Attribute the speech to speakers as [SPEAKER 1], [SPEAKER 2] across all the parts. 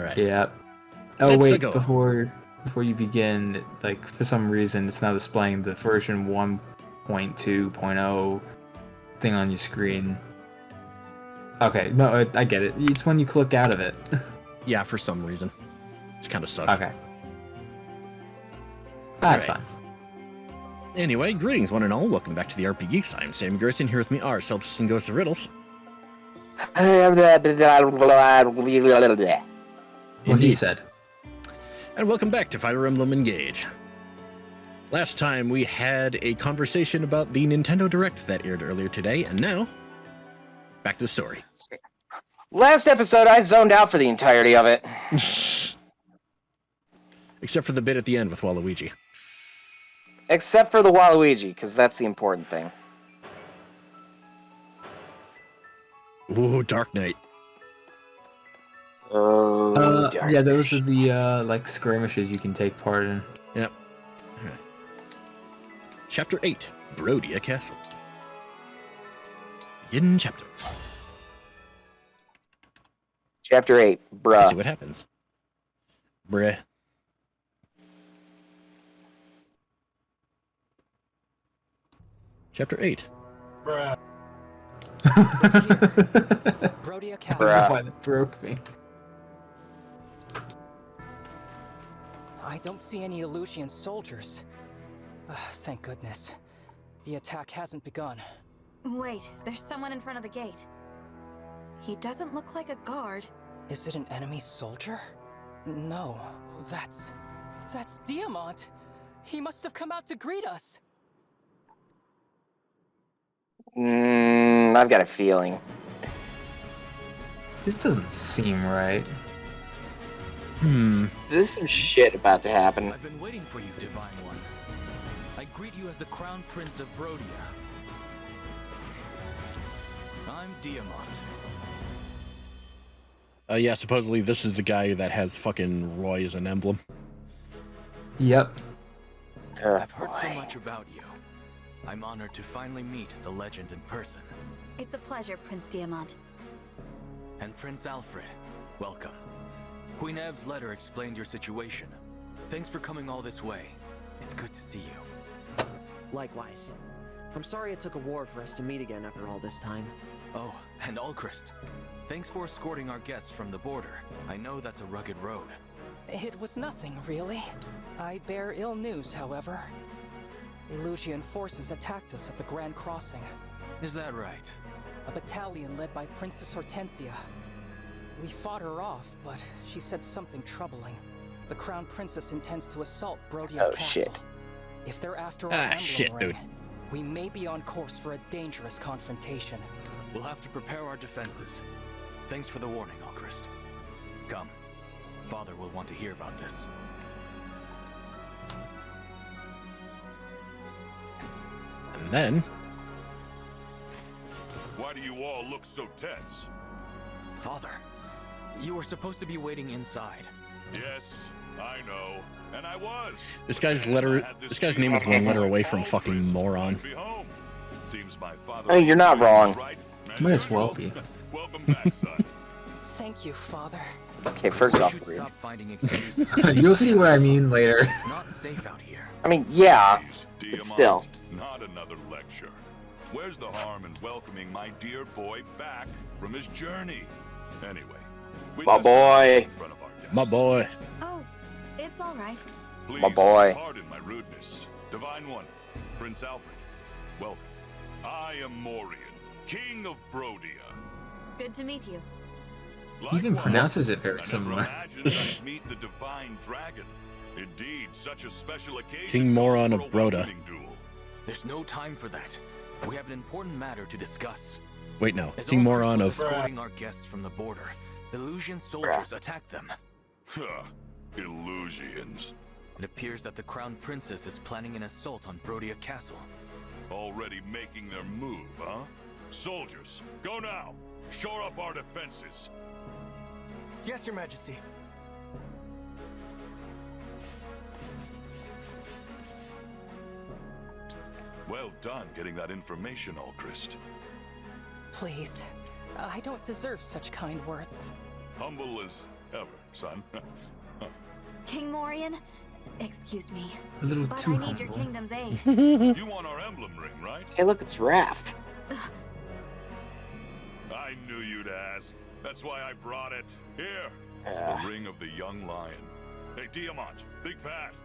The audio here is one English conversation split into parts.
[SPEAKER 1] All right.
[SPEAKER 2] Yeah. Oh
[SPEAKER 1] Let's
[SPEAKER 2] wait,
[SPEAKER 1] go.
[SPEAKER 2] before you begin, like for some reason it's now displaying the version 1.2.0 thing on your screen. Okay, no, I get it. It's when you click out of it.
[SPEAKER 1] Yeah, for some reason. It kind of sucks.
[SPEAKER 2] Okay. That's
[SPEAKER 1] Right.
[SPEAKER 2] fine.
[SPEAKER 1] Anyway, greetings one and all. Welcome back to the RPG Geeks. I'm Sam Gerson. Here with me are Celtics and Ghosts of Riddles.
[SPEAKER 2] What he
[SPEAKER 1] Indeed.
[SPEAKER 2] said.
[SPEAKER 1] And welcome back to Fire Emblem Engage. Last time we had a conversation about the Nintendo Direct that aired earlier today, and now, back to the story.
[SPEAKER 3] Last episode, I zoned out for the entirety of it.
[SPEAKER 1] Except for the bit at the end with Waluigi.
[SPEAKER 3] Except for the Waluigi, because that's the important thing.
[SPEAKER 1] Ooh, Dark Knight.
[SPEAKER 3] Oh,
[SPEAKER 2] Yeah, those are the like skirmishes you can take part in.
[SPEAKER 1] Yep. All right. Chapter 8, Brodia Castle. Begin chapter.
[SPEAKER 3] Chapter 8,
[SPEAKER 1] Let's
[SPEAKER 3] bruh.
[SPEAKER 1] see what happens. Bruh. Chapter 8.
[SPEAKER 4] Bruh.
[SPEAKER 5] Brodia Castle.
[SPEAKER 3] Bruh.
[SPEAKER 2] Why that broke me.
[SPEAKER 5] I don't see any Illusian soldiers. Thank goodness. The attack hasn't begun.
[SPEAKER 6] Wait, there's someone in front of the gate. He doesn't look like a guard.
[SPEAKER 5] Is it an enemy soldier? No, that's Diamant. He must have come out to greet us.
[SPEAKER 3] I've got a feeling.
[SPEAKER 2] This doesn't seem right.
[SPEAKER 3] There's some shit about to happen.
[SPEAKER 7] I've been waiting for you, Divine One. I greet you as the Crown Prince of Brodia. I'm Diamant.
[SPEAKER 1] Yeah, supposedly this is the guy that has fucking Roy as an emblem.
[SPEAKER 2] Yep.
[SPEAKER 7] I've heard so much about you. I'm honored to finally meet the legend in person.
[SPEAKER 6] It's a pleasure, Prince Diamant.
[SPEAKER 7] And Prince Alfred, welcome. Queen Ev's letter explained your situation. Thanks for coming all this way. It's good to see you.
[SPEAKER 8] Likewise. I'm sorry it took a war for us to meet again after all this time.
[SPEAKER 7] Oh, and Alchrist. Thanks for escorting our guests from the border. I know that's a rugged road.
[SPEAKER 5] It was nothing, really. I bear ill news, however. Illusian forces attacked us at the Grand Crossing.
[SPEAKER 7] Is that right?
[SPEAKER 5] A battalion led by Princess Hortensia. We fought her off, but she said something troubling. The Crown Princess intends to assault Brodia
[SPEAKER 3] Oh,
[SPEAKER 5] Castle.
[SPEAKER 3] shit.
[SPEAKER 5] If they're after our emblem
[SPEAKER 1] shit,
[SPEAKER 5] ring,
[SPEAKER 1] dude.
[SPEAKER 5] we may be on course for a dangerous confrontation.
[SPEAKER 7] We'll have to prepare our defenses. Thanks for the warning, Alchrist. Come. Father will want to hear about this.
[SPEAKER 1] And then,
[SPEAKER 9] Why do you all look so tense?
[SPEAKER 7] Father, you were supposed to be waiting inside.
[SPEAKER 9] Yes, I know. And I was.
[SPEAKER 1] this guy's name is one letter away from fucking moron.
[SPEAKER 9] Be home. Seems my father.
[SPEAKER 3] Hey, you're not wrong.
[SPEAKER 9] Right.
[SPEAKER 2] Might as well be.
[SPEAKER 9] Welcome back, son.
[SPEAKER 5] Thank you, Father.
[SPEAKER 3] Okay, first
[SPEAKER 7] We
[SPEAKER 3] off,
[SPEAKER 7] should
[SPEAKER 3] rude.
[SPEAKER 7] stop finding excuses.
[SPEAKER 2] You'll see what I mean later.
[SPEAKER 7] It's not safe out here.
[SPEAKER 3] I mean, yeah,
[SPEAKER 9] Please,
[SPEAKER 3] but
[SPEAKER 9] Diamant,
[SPEAKER 3] still.
[SPEAKER 9] not another lecture. Where's the harm in welcoming my dear boy back from his journey? Anyway, we
[SPEAKER 3] My
[SPEAKER 9] must
[SPEAKER 3] boy.
[SPEAKER 9] in front of our guests.
[SPEAKER 1] My boy.
[SPEAKER 6] Oh, it's all right.
[SPEAKER 9] Please,
[SPEAKER 3] My boy.
[SPEAKER 9] pardon my rudeness. Divine One, Prince Alfred, welcome. I am Morian, King of Brodia.
[SPEAKER 6] Good to meet you.
[SPEAKER 2] He even
[SPEAKER 9] Likewise,
[SPEAKER 2] pronounces it
[SPEAKER 9] I
[SPEAKER 2] very
[SPEAKER 9] never
[SPEAKER 2] similar.
[SPEAKER 9] imagined I'd meet the Divine Dragon. Indeed, such a special occasion.
[SPEAKER 1] King Moron
[SPEAKER 9] calls
[SPEAKER 1] of
[SPEAKER 9] for a
[SPEAKER 1] Broda.
[SPEAKER 9] welcoming duel.
[SPEAKER 7] There's no time for that. We have an important matter to discuss.
[SPEAKER 1] Wait, no.
[SPEAKER 7] As
[SPEAKER 1] King
[SPEAKER 7] Alchrist
[SPEAKER 1] Moron
[SPEAKER 7] was
[SPEAKER 1] of...
[SPEAKER 7] escorting our guests from the border, Illusion soldiers attacked them.
[SPEAKER 9] Huh, illusions.
[SPEAKER 7] It appears that the Crown Princess is planning an assault on Brodia Castle.
[SPEAKER 9] Already making their move, huh? Soldiers, go now! Shore up our defenses!
[SPEAKER 4] Yes, Your Majesty.
[SPEAKER 9] Well done getting that information, Alchrist.
[SPEAKER 5] Please. I don't deserve such kind words.
[SPEAKER 9] Humble as ever, son.
[SPEAKER 6] King Morian, excuse me,
[SPEAKER 2] A little
[SPEAKER 6] but
[SPEAKER 2] too
[SPEAKER 6] I need your
[SPEAKER 2] humble.
[SPEAKER 6] kingdom's aid.
[SPEAKER 9] You want our emblem ring, right?
[SPEAKER 3] Hey, look, it's Raph.
[SPEAKER 9] I knew you'd ask. That's why I brought it. Here, the ring of the young lion. Hey, Diamant, think fast.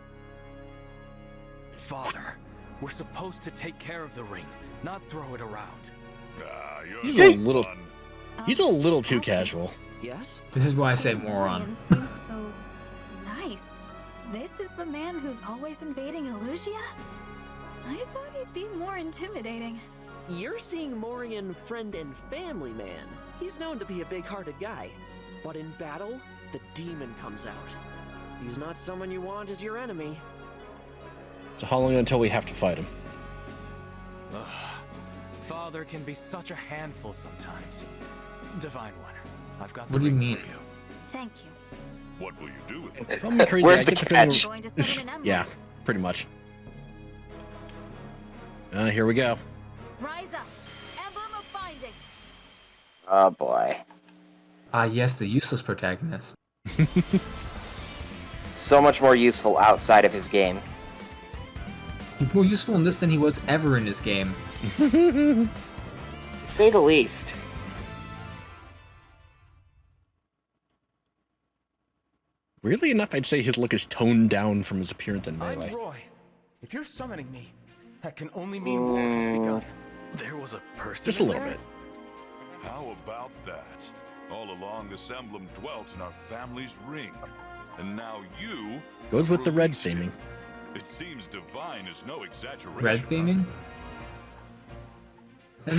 [SPEAKER 7] Father, we're supposed to take care of the ring, not throw it around.
[SPEAKER 9] Ah, you're
[SPEAKER 1] He's
[SPEAKER 9] so
[SPEAKER 1] a little-
[SPEAKER 9] fun.
[SPEAKER 1] He's a little too casual.
[SPEAKER 8] Yes?
[SPEAKER 2] This is why I say
[SPEAKER 6] King
[SPEAKER 2] moron.
[SPEAKER 6] Morian seems so nice. This is the man who's always invading Elusia? I thought he'd be more intimidating.
[SPEAKER 8] You're seeing Morian friend and family man. He's known to be a big-hearted guy. But in battle, the demon comes out. He's not someone you want as your enemy.
[SPEAKER 1] So how long until we have to fight him?
[SPEAKER 7] Ugh. Father can be such a handful sometimes. Divine One, I've got the
[SPEAKER 2] What do you
[SPEAKER 7] ring
[SPEAKER 2] mean?
[SPEAKER 7] for you.
[SPEAKER 6] Thank you.
[SPEAKER 9] What will you do with it?
[SPEAKER 1] Call me crazy.
[SPEAKER 3] Where's
[SPEAKER 1] I
[SPEAKER 3] the
[SPEAKER 1] get the feeling
[SPEAKER 3] catch?
[SPEAKER 6] Going to summon an emblem.
[SPEAKER 1] Yeah, pretty much. Here we go.
[SPEAKER 6] Rise up. Emblem of binding.
[SPEAKER 3] Oh boy.
[SPEAKER 2] Ah, yes, the useless protagonist.
[SPEAKER 3] So much more useful outside of his game.
[SPEAKER 2] He's more useful in this than he was ever in his game.
[SPEAKER 3] To say the least.
[SPEAKER 1] Weirdly enough, I'd say his look is toned down from his appearance in
[SPEAKER 4] I'm
[SPEAKER 1] Melee.
[SPEAKER 4] Roy. If you're summoning me, that can only mean war has begun.
[SPEAKER 7] There was a person
[SPEAKER 1] Just a
[SPEAKER 7] in
[SPEAKER 1] little
[SPEAKER 7] there?
[SPEAKER 1] bit.
[SPEAKER 9] How about that? All along, this emblem dwelt in our family's ring. And now you...
[SPEAKER 1] Goes with the red
[SPEAKER 9] released it.
[SPEAKER 1] theming.
[SPEAKER 9] It seems divine is no exaggeration.
[SPEAKER 2] Red
[SPEAKER 9] huh?
[SPEAKER 2] theming?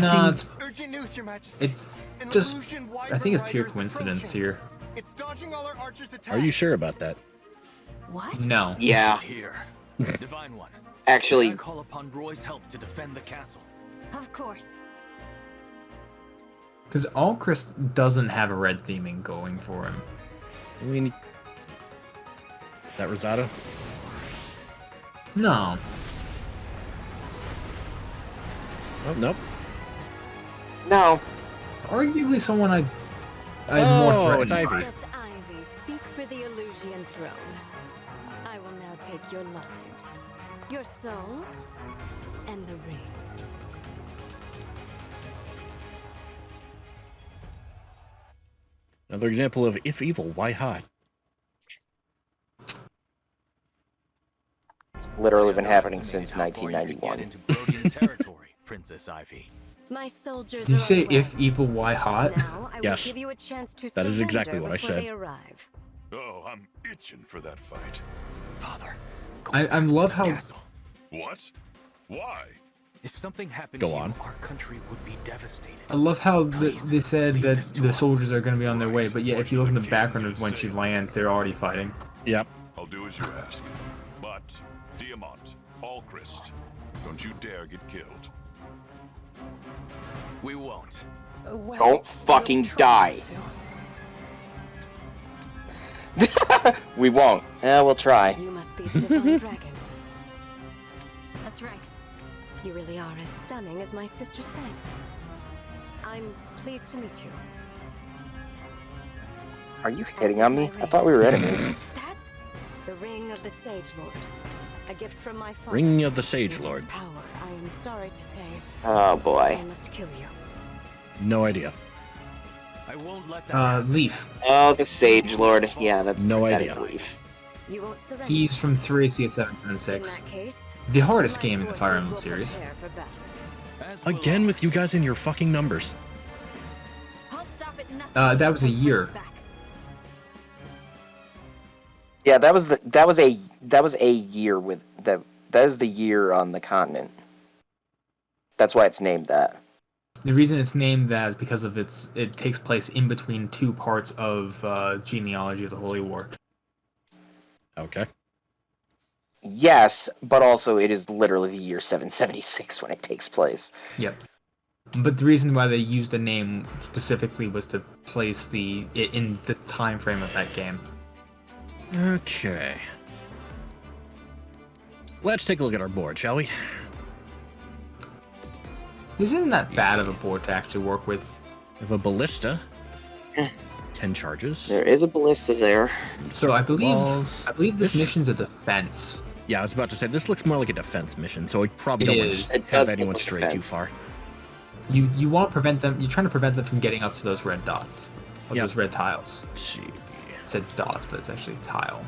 [SPEAKER 2] No, it's
[SPEAKER 4] Urgent news, Your Majesty.
[SPEAKER 2] it's
[SPEAKER 4] An
[SPEAKER 2] just.
[SPEAKER 4] illusion
[SPEAKER 2] I think it's pure
[SPEAKER 4] rider is
[SPEAKER 2] coincidence
[SPEAKER 4] approaching.
[SPEAKER 2] here.
[SPEAKER 4] It's dodging all our archers' attacks.
[SPEAKER 1] Are you sure about that?
[SPEAKER 6] What?
[SPEAKER 2] No.
[SPEAKER 3] Yeah,
[SPEAKER 7] Here. Divine One.
[SPEAKER 3] actually,
[SPEAKER 7] I call upon Roy's help to defend the castle.
[SPEAKER 6] Of course.
[SPEAKER 2] Because Alchrist doesn't have a red theming going for him.
[SPEAKER 1] I mean, that Rosado?
[SPEAKER 2] No.
[SPEAKER 1] Oh, nope.
[SPEAKER 3] no.
[SPEAKER 2] Arguably someone I'd
[SPEAKER 1] Oh,
[SPEAKER 2] more
[SPEAKER 1] it's
[SPEAKER 2] threatened.
[SPEAKER 1] Ivy.
[SPEAKER 10] Princess Ivy, speak for the Illusian throne. I will now take your lives, your souls, and the rings.
[SPEAKER 1] Another example of if evil, why hot?
[SPEAKER 3] It's literally been
[SPEAKER 7] I
[SPEAKER 3] happening
[SPEAKER 7] underestimated
[SPEAKER 3] since
[SPEAKER 7] how far you could
[SPEAKER 3] 1991.
[SPEAKER 7] Get into Brodian territory, Princess Ivy.
[SPEAKER 10] My soldiers
[SPEAKER 2] Did you
[SPEAKER 10] are
[SPEAKER 2] say
[SPEAKER 10] on the way.
[SPEAKER 2] if evil, why hot?
[SPEAKER 10] Now I
[SPEAKER 1] Yes.
[SPEAKER 10] will give you a chance to
[SPEAKER 1] That is
[SPEAKER 10] surrender
[SPEAKER 1] exactly what I
[SPEAKER 10] before
[SPEAKER 1] said.
[SPEAKER 10] they arrive.
[SPEAKER 9] Oh, I'm itching for that fight.
[SPEAKER 7] Father, go
[SPEAKER 2] I
[SPEAKER 7] back to
[SPEAKER 2] love
[SPEAKER 7] the
[SPEAKER 2] how-
[SPEAKER 7] castle.
[SPEAKER 9] What? Why?
[SPEAKER 7] If something happened
[SPEAKER 1] Go
[SPEAKER 7] to
[SPEAKER 1] on.
[SPEAKER 7] you, our country would be devastated.
[SPEAKER 2] I love how
[SPEAKER 7] Please,
[SPEAKER 2] they said
[SPEAKER 7] leave
[SPEAKER 2] that
[SPEAKER 7] this to
[SPEAKER 2] the
[SPEAKER 7] us.
[SPEAKER 2] soldiers are going to be on their way, but yet if you look in the background of when she lands, they're already fighting.
[SPEAKER 1] Yep.
[SPEAKER 9] I'll do as you ask. But, Diamant, Alchrist, don't you dare get killed.
[SPEAKER 7] We won't.
[SPEAKER 5] Well,
[SPEAKER 3] Don't fucking
[SPEAKER 5] we'll try
[SPEAKER 3] die.
[SPEAKER 5] to.
[SPEAKER 3] We won't. We'll try.
[SPEAKER 10] You must be the divine dragon.
[SPEAKER 6] That's right.
[SPEAKER 10] You really are as stunning as my sister said. I'm pleased to meet you.
[SPEAKER 3] Are you hitting on me? I thought we were enemies.
[SPEAKER 6] That's
[SPEAKER 10] The ring of the Sage Lord. A gift from my father.
[SPEAKER 1] Ring of the Sage
[SPEAKER 10] With his
[SPEAKER 1] Lord.
[SPEAKER 10] power, I am sorry to say,
[SPEAKER 3] Oh
[SPEAKER 10] I
[SPEAKER 3] boy.
[SPEAKER 10] must kill you.
[SPEAKER 1] No idea.
[SPEAKER 7] I won't let that happen.
[SPEAKER 2] Leaf.
[SPEAKER 3] Oh, the Sage Lord. Yeah, that's
[SPEAKER 1] No
[SPEAKER 3] that
[SPEAKER 1] idea.
[SPEAKER 3] is Leaf.
[SPEAKER 10] You won't surrender.
[SPEAKER 2] He's from 3CS 7 and
[SPEAKER 10] In
[SPEAKER 2] 6.
[SPEAKER 10] that case,
[SPEAKER 2] The hardest
[SPEAKER 10] my
[SPEAKER 2] game in the Fire
[SPEAKER 10] forces
[SPEAKER 2] Emblem
[SPEAKER 10] will
[SPEAKER 2] series.
[SPEAKER 10] prepare for battle.
[SPEAKER 7] As will
[SPEAKER 1] Again with you
[SPEAKER 7] us.
[SPEAKER 1] guys and your fucking numbers.
[SPEAKER 6] I'll stop at nothing.
[SPEAKER 2] That was a year.
[SPEAKER 6] Back.
[SPEAKER 3] Yeah, that was a year with that is the year on the continent. That's why it's named that.
[SPEAKER 2] The reason it's named that is because of it takes place in between two parts of genealogy of the Holy War.
[SPEAKER 1] Okay.
[SPEAKER 3] Yes, but also it is literally the year 776 when it takes place.
[SPEAKER 2] Yep. But the reason why they used the name specifically was to place it in the time frame of that game.
[SPEAKER 1] Okay. Let's take a look at our board, shall we?
[SPEAKER 2] This isn't that bad of a board to actually work with.
[SPEAKER 1] We have a ballista. 10 charges.
[SPEAKER 3] There is a ballista there.
[SPEAKER 2] So I believe
[SPEAKER 1] Walls.
[SPEAKER 2] this mission's a defense.
[SPEAKER 1] Yeah, I was about to say, this looks more like a defense mission, so I probably
[SPEAKER 2] It
[SPEAKER 1] don't
[SPEAKER 2] is.
[SPEAKER 1] want
[SPEAKER 3] It
[SPEAKER 1] to
[SPEAKER 3] does
[SPEAKER 1] have anyone
[SPEAKER 3] look like
[SPEAKER 1] stray too
[SPEAKER 3] defense.
[SPEAKER 1] far.
[SPEAKER 2] You want to prevent them. You're trying to prevent them from getting up to those red dots, or
[SPEAKER 1] Yep.
[SPEAKER 2] those red tiles.
[SPEAKER 1] Let's see.
[SPEAKER 2] It said dots, but it's actually tile.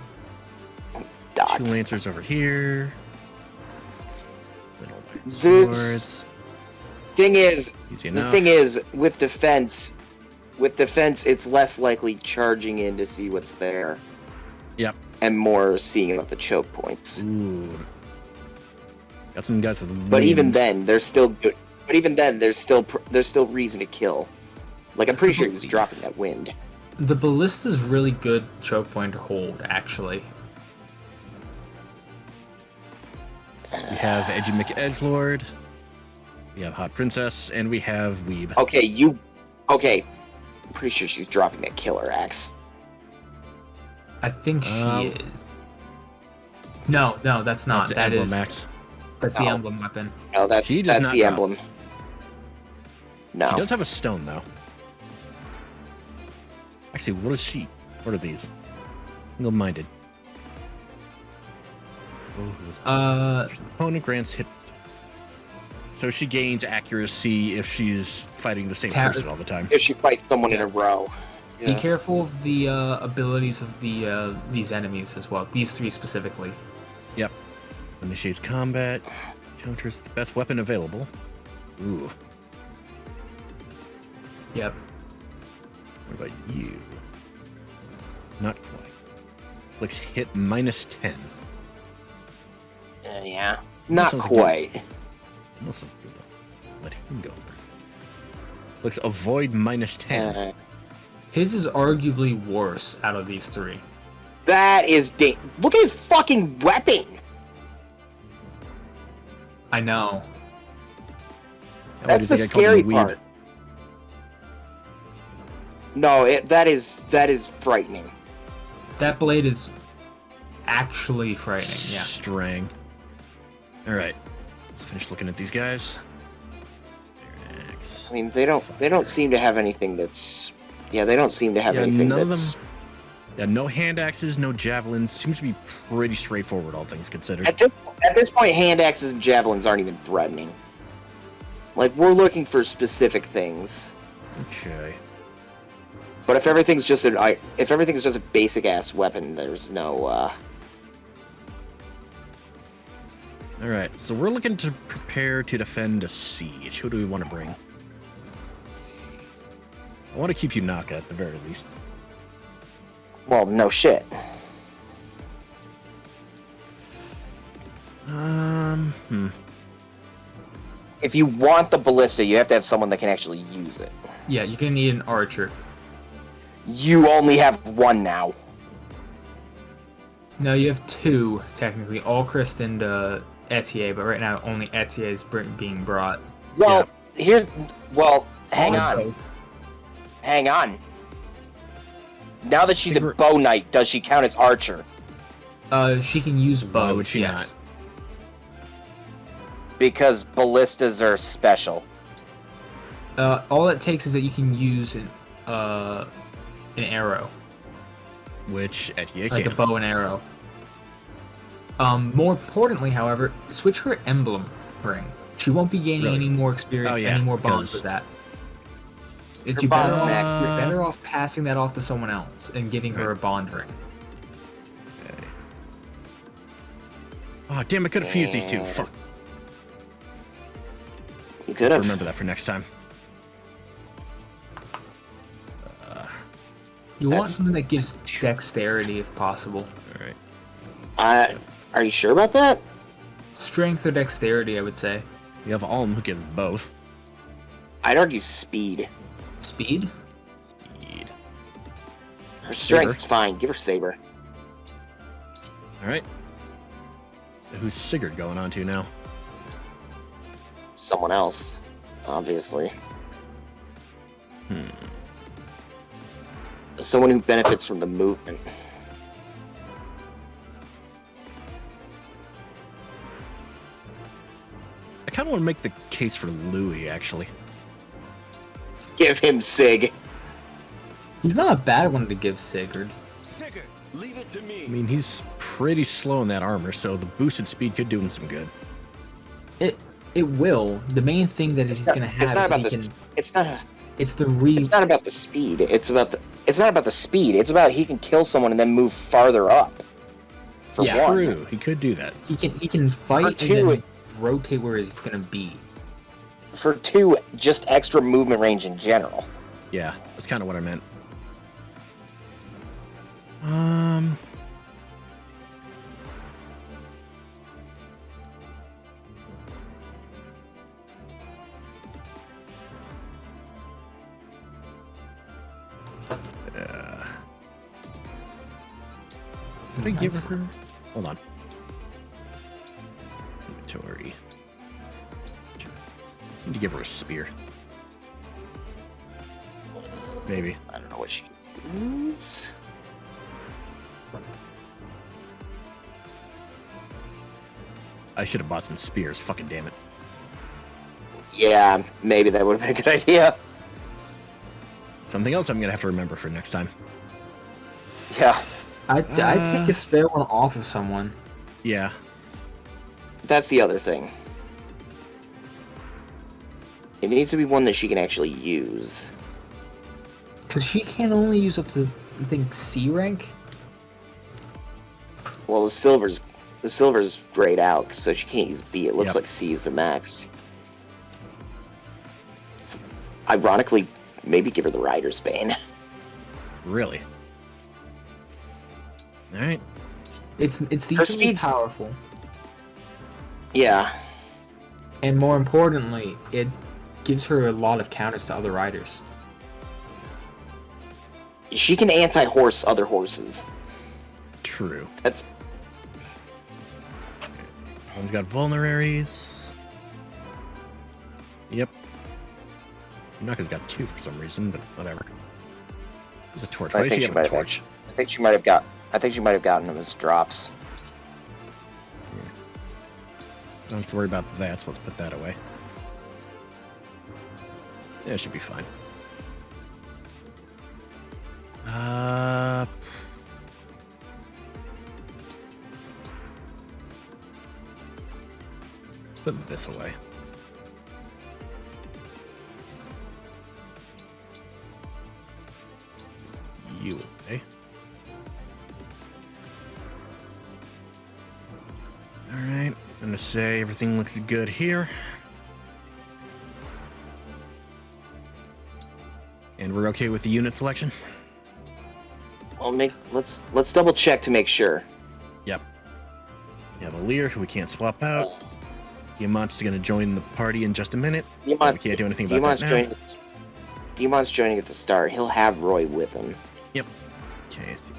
[SPEAKER 3] Dots.
[SPEAKER 1] 2 lancers over here. Little
[SPEAKER 3] This-
[SPEAKER 1] swords.
[SPEAKER 3] Thing is,
[SPEAKER 1] Easy
[SPEAKER 3] the
[SPEAKER 1] enough.
[SPEAKER 3] thing is, with defense, it's less likely charging in to see what's there.
[SPEAKER 1] Yep.
[SPEAKER 3] And more seeing about the choke points.
[SPEAKER 1] Ooh. Got some guys with
[SPEAKER 3] But even
[SPEAKER 1] wind.
[SPEAKER 3] then, there's still good. But even then, there's still reason to kill. Like I'm pretty sure he was dropping that wind.
[SPEAKER 2] The ballista's really good choke point to hold, actually.
[SPEAKER 1] We have Edgy McEdgelord. We have Hot Princess, and we have Weeb.
[SPEAKER 3] Okay. I'm pretty sure she's dropping that killer axe.
[SPEAKER 2] I think she is. No, that's not.
[SPEAKER 1] That's the
[SPEAKER 2] That
[SPEAKER 1] Emblem
[SPEAKER 2] is.
[SPEAKER 1] Max.
[SPEAKER 2] That's the
[SPEAKER 3] Oh.
[SPEAKER 2] emblem weapon.
[SPEAKER 3] No, that's
[SPEAKER 1] She does not
[SPEAKER 3] the
[SPEAKER 1] drop.
[SPEAKER 3] emblem. No.
[SPEAKER 1] She does have a stone, though. Actually, what is she? What are these? Single-minded. Opponent grants hit. So she gains accuracy if she's fighting the same person all the time.
[SPEAKER 3] If she fights someone in a row.
[SPEAKER 2] Be
[SPEAKER 3] Yeah.
[SPEAKER 2] careful of the abilities of these enemies as well. These 3 specifically.
[SPEAKER 1] Yep. Initiates combat. Counters the best weapon available. Ooh.
[SPEAKER 2] Yep.
[SPEAKER 1] What about you? Not quite. Flicks hit -10.
[SPEAKER 3] Yeah. Not
[SPEAKER 1] sounds like
[SPEAKER 3] quite.
[SPEAKER 1] That sounds good, though. Let him go first. Flicks avoid -10.
[SPEAKER 2] His is arguably worse out of these 3.
[SPEAKER 3] That is look at his fucking weapon.
[SPEAKER 2] I know.
[SPEAKER 1] Why do
[SPEAKER 3] That's
[SPEAKER 1] you
[SPEAKER 3] the
[SPEAKER 1] think I called him
[SPEAKER 3] scary
[SPEAKER 1] Weeb?
[SPEAKER 3] part. No, that is frightening.
[SPEAKER 2] That blade is actually frightening. Yeah.
[SPEAKER 1] Strang. All right. Let's finish looking at these guys.
[SPEAKER 3] I mean, they don't seem to have anything that's. Yeah, they don't seem to have anything
[SPEAKER 1] none
[SPEAKER 3] that's.
[SPEAKER 1] of them. Yeah, no hand axes, no javelins. Seems to be pretty straightforward, all things considered.
[SPEAKER 3] At this point, hand axes and javelins aren't even threatening. Like we're looking for specific things.
[SPEAKER 1] Okay.
[SPEAKER 3] But if everything's just a basic ass weapon, there's no.
[SPEAKER 1] All right. So we're looking to prepare to defend a siege. Who do we want to bring? I want to keep you Naka at the very least.
[SPEAKER 3] Well, no shit. If you want the ballista, you have to have someone that can actually use it.
[SPEAKER 2] Yeah, you're gonna need an archer.
[SPEAKER 3] You only have one now.
[SPEAKER 2] No, you have 2 technically. Allchrist and Etier, but right now only Etier is being brought.
[SPEAKER 3] Well, hang on. Hang on. Now that she's a bow knight, does she count as archer?
[SPEAKER 2] She can use bow.
[SPEAKER 1] Why would she
[SPEAKER 2] yes.
[SPEAKER 3] Because ballistas are special.
[SPEAKER 2] All it takes is that you can use an arrow.
[SPEAKER 1] Which Etier
[SPEAKER 2] Like
[SPEAKER 1] can.
[SPEAKER 2] a bow and arrow. More importantly, however, switch her emblem ring. She won't be gaining any more experience, any more bonds with that. You're better off passing that off to someone else and giving her a bond ring.
[SPEAKER 1] Okay. Oh, damn, I could have fused these two. Fuck.
[SPEAKER 3] You could have.
[SPEAKER 1] Remember that for next time.
[SPEAKER 2] You want something that gives dexterity if possible.
[SPEAKER 1] Alright.
[SPEAKER 3] Are you sure about that?
[SPEAKER 2] Strength or dexterity, I would say.
[SPEAKER 1] You have Alm who gives both.
[SPEAKER 3] I'd argue speed.
[SPEAKER 2] Speed?
[SPEAKER 1] Speed.
[SPEAKER 3] Her strength's fine. Give her saber.
[SPEAKER 1] Alright. Who's Sigurd going on to now?
[SPEAKER 3] Someone else, obviously. Someone who benefits from the movement.
[SPEAKER 1] I kind of want to make the case for Louis, actually.
[SPEAKER 3] Give him Sig.
[SPEAKER 2] He's not a bad one to give Sigurd.
[SPEAKER 11] Sigurd, leave it to me.
[SPEAKER 1] I mean, he's pretty slow in that armor, so the boosted speed could do him some good.
[SPEAKER 2] It will. The main thing that he's going to have
[SPEAKER 3] it's not
[SPEAKER 2] is
[SPEAKER 3] about
[SPEAKER 2] he
[SPEAKER 3] the.
[SPEAKER 2] can,
[SPEAKER 3] It's not.
[SPEAKER 2] it's the
[SPEAKER 3] It's not about the speed. It's not about the speed. It's about he can kill someone and then move farther up. For
[SPEAKER 2] Yeah.
[SPEAKER 3] one.
[SPEAKER 1] True, he could do that.
[SPEAKER 2] He can fight and then rotate where he's going to be.
[SPEAKER 3] For 2, just extra movement range in general.
[SPEAKER 1] Yeah, that's kind of what I meant. Did I give her? Hold on. Inventory. Need to give her a spear. Maybe.
[SPEAKER 3] I don't know what she moves.
[SPEAKER 1] I should have bought some spears. Fucking damn it.
[SPEAKER 3] Yeah, maybe that would have been a good idea.
[SPEAKER 1] Something else I'm gonna have to remember for next time.
[SPEAKER 3] Yeah.
[SPEAKER 2] I'd take a spare one off of someone.
[SPEAKER 1] Yeah.
[SPEAKER 3] That's the other thing. It needs to be one that she can actually use.
[SPEAKER 2] Because she can only use up to, I think, C rank?
[SPEAKER 3] Well, the silver's grayed out, so she can't use B. It looks like C is the max. Ironically, maybe give her the Rider's Bane.
[SPEAKER 1] Really? Alright.
[SPEAKER 2] It's decently powerful.
[SPEAKER 3] Yeah.
[SPEAKER 2] And more importantly, it gives her a lot of counters to other riders.
[SPEAKER 3] She can anti-horse other horses.
[SPEAKER 1] True.
[SPEAKER 3] That's...
[SPEAKER 1] One's got vulneraries. Yep. Naka's got 2 for some reason, but whatever. There's a torch. Why does she have a torch?
[SPEAKER 3] I think she might have gotten them as drops.
[SPEAKER 1] Yeah. Don't have to worry about that, so let's put that away. Yeah, it should be fine. Put this away. You away. Alright, I'm gonna say everything looks good here. And we're okay with the unit selection?
[SPEAKER 3] Well, let's double check to make sure.
[SPEAKER 1] Yep. We have a Lear who we can't swap out. Diamant's gonna join the party in just a minute. We can't do anything about that now.
[SPEAKER 3] Diamant's joining at the start. He'll have Roy with him.
[SPEAKER 1] Yep. Okay, let's see.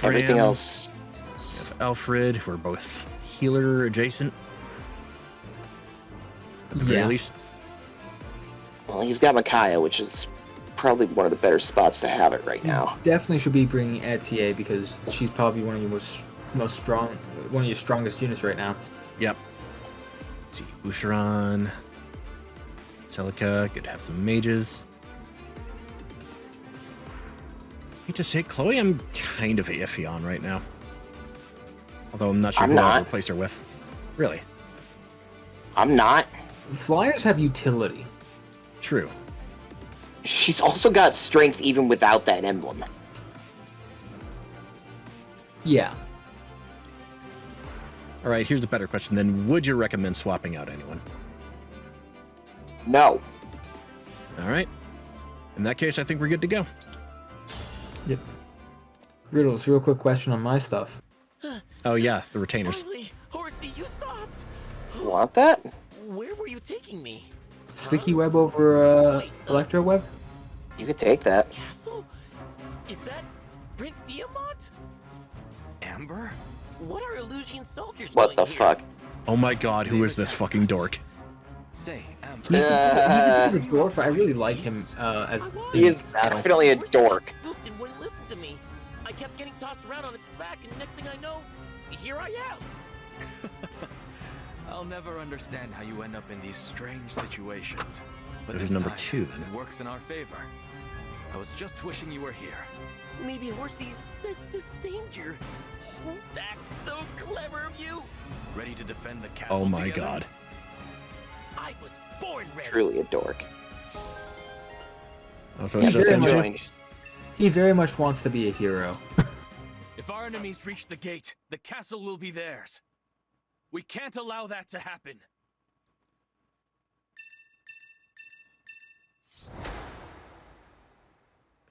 [SPEAKER 3] Everything else...
[SPEAKER 1] We have Alfred, we're both healer adjacent. At the very least.
[SPEAKER 3] Well, he's got Micaiah, which is probably one of the better spots to have it right now.
[SPEAKER 2] Definitely should be bringing ETA because she's probably one of your one of your strongest units right now.
[SPEAKER 1] Yep. Let's see, Boucheron, Celica, good to have some mages. I hate to say, Chloe, I'm kind of iffy on right now. Although I'm not sure who I'll replace her with. Really?
[SPEAKER 3] I'm not.
[SPEAKER 2] Flyers have utility.
[SPEAKER 1] True.
[SPEAKER 3] She's also got strength even without that emblem.
[SPEAKER 2] Yeah.
[SPEAKER 1] All right, here's the better question then. Would you recommend swapping out anyone?
[SPEAKER 3] No.
[SPEAKER 1] All right. In that case, I think we're good to go.
[SPEAKER 2] Yep. Riddles, real quick question on my stuff.
[SPEAKER 1] Oh, yeah, the retainers.
[SPEAKER 8] Finally, Horsey, you stopped.
[SPEAKER 3] You want that?
[SPEAKER 8] Where were you taking me?
[SPEAKER 2] Sticky web over electro web?
[SPEAKER 3] You could take that.
[SPEAKER 8] Castle? Is that Prince Diamant? Amber? What are Illusion soldiers
[SPEAKER 3] What the
[SPEAKER 8] doing
[SPEAKER 3] fuck?
[SPEAKER 1] Oh my god, who is this fucking dork?
[SPEAKER 7] Say, Amber.
[SPEAKER 2] He's a bit of a dork, but I really like him as...
[SPEAKER 3] He is definitely a dork.
[SPEAKER 8] Spooked and wouldn't listen to me. I kept getting tossed around on its back, and next thing I know, here I am.
[SPEAKER 7] I'll never understand how you end up in these strange situations. But
[SPEAKER 1] Who's
[SPEAKER 7] this
[SPEAKER 1] number
[SPEAKER 7] time,
[SPEAKER 1] 2 then?
[SPEAKER 7] It works in our favor. I was just wishing you were here.
[SPEAKER 8] Maybe Horsey sense this danger. Oh, that's so clever of you.
[SPEAKER 7] Ready to defend the castle
[SPEAKER 1] Oh my
[SPEAKER 7] together?
[SPEAKER 1] god.
[SPEAKER 8] I was born ready.
[SPEAKER 3] Truly a dork.
[SPEAKER 1] Oh, so
[SPEAKER 3] Yeah,
[SPEAKER 1] it's just
[SPEAKER 3] very
[SPEAKER 1] them two?
[SPEAKER 3] much.
[SPEAKER 2] He very much wants to be a hero.
[SPEAKER 7] If our enemies reach the gate, the castle will be theirs. We can't allow that to happen.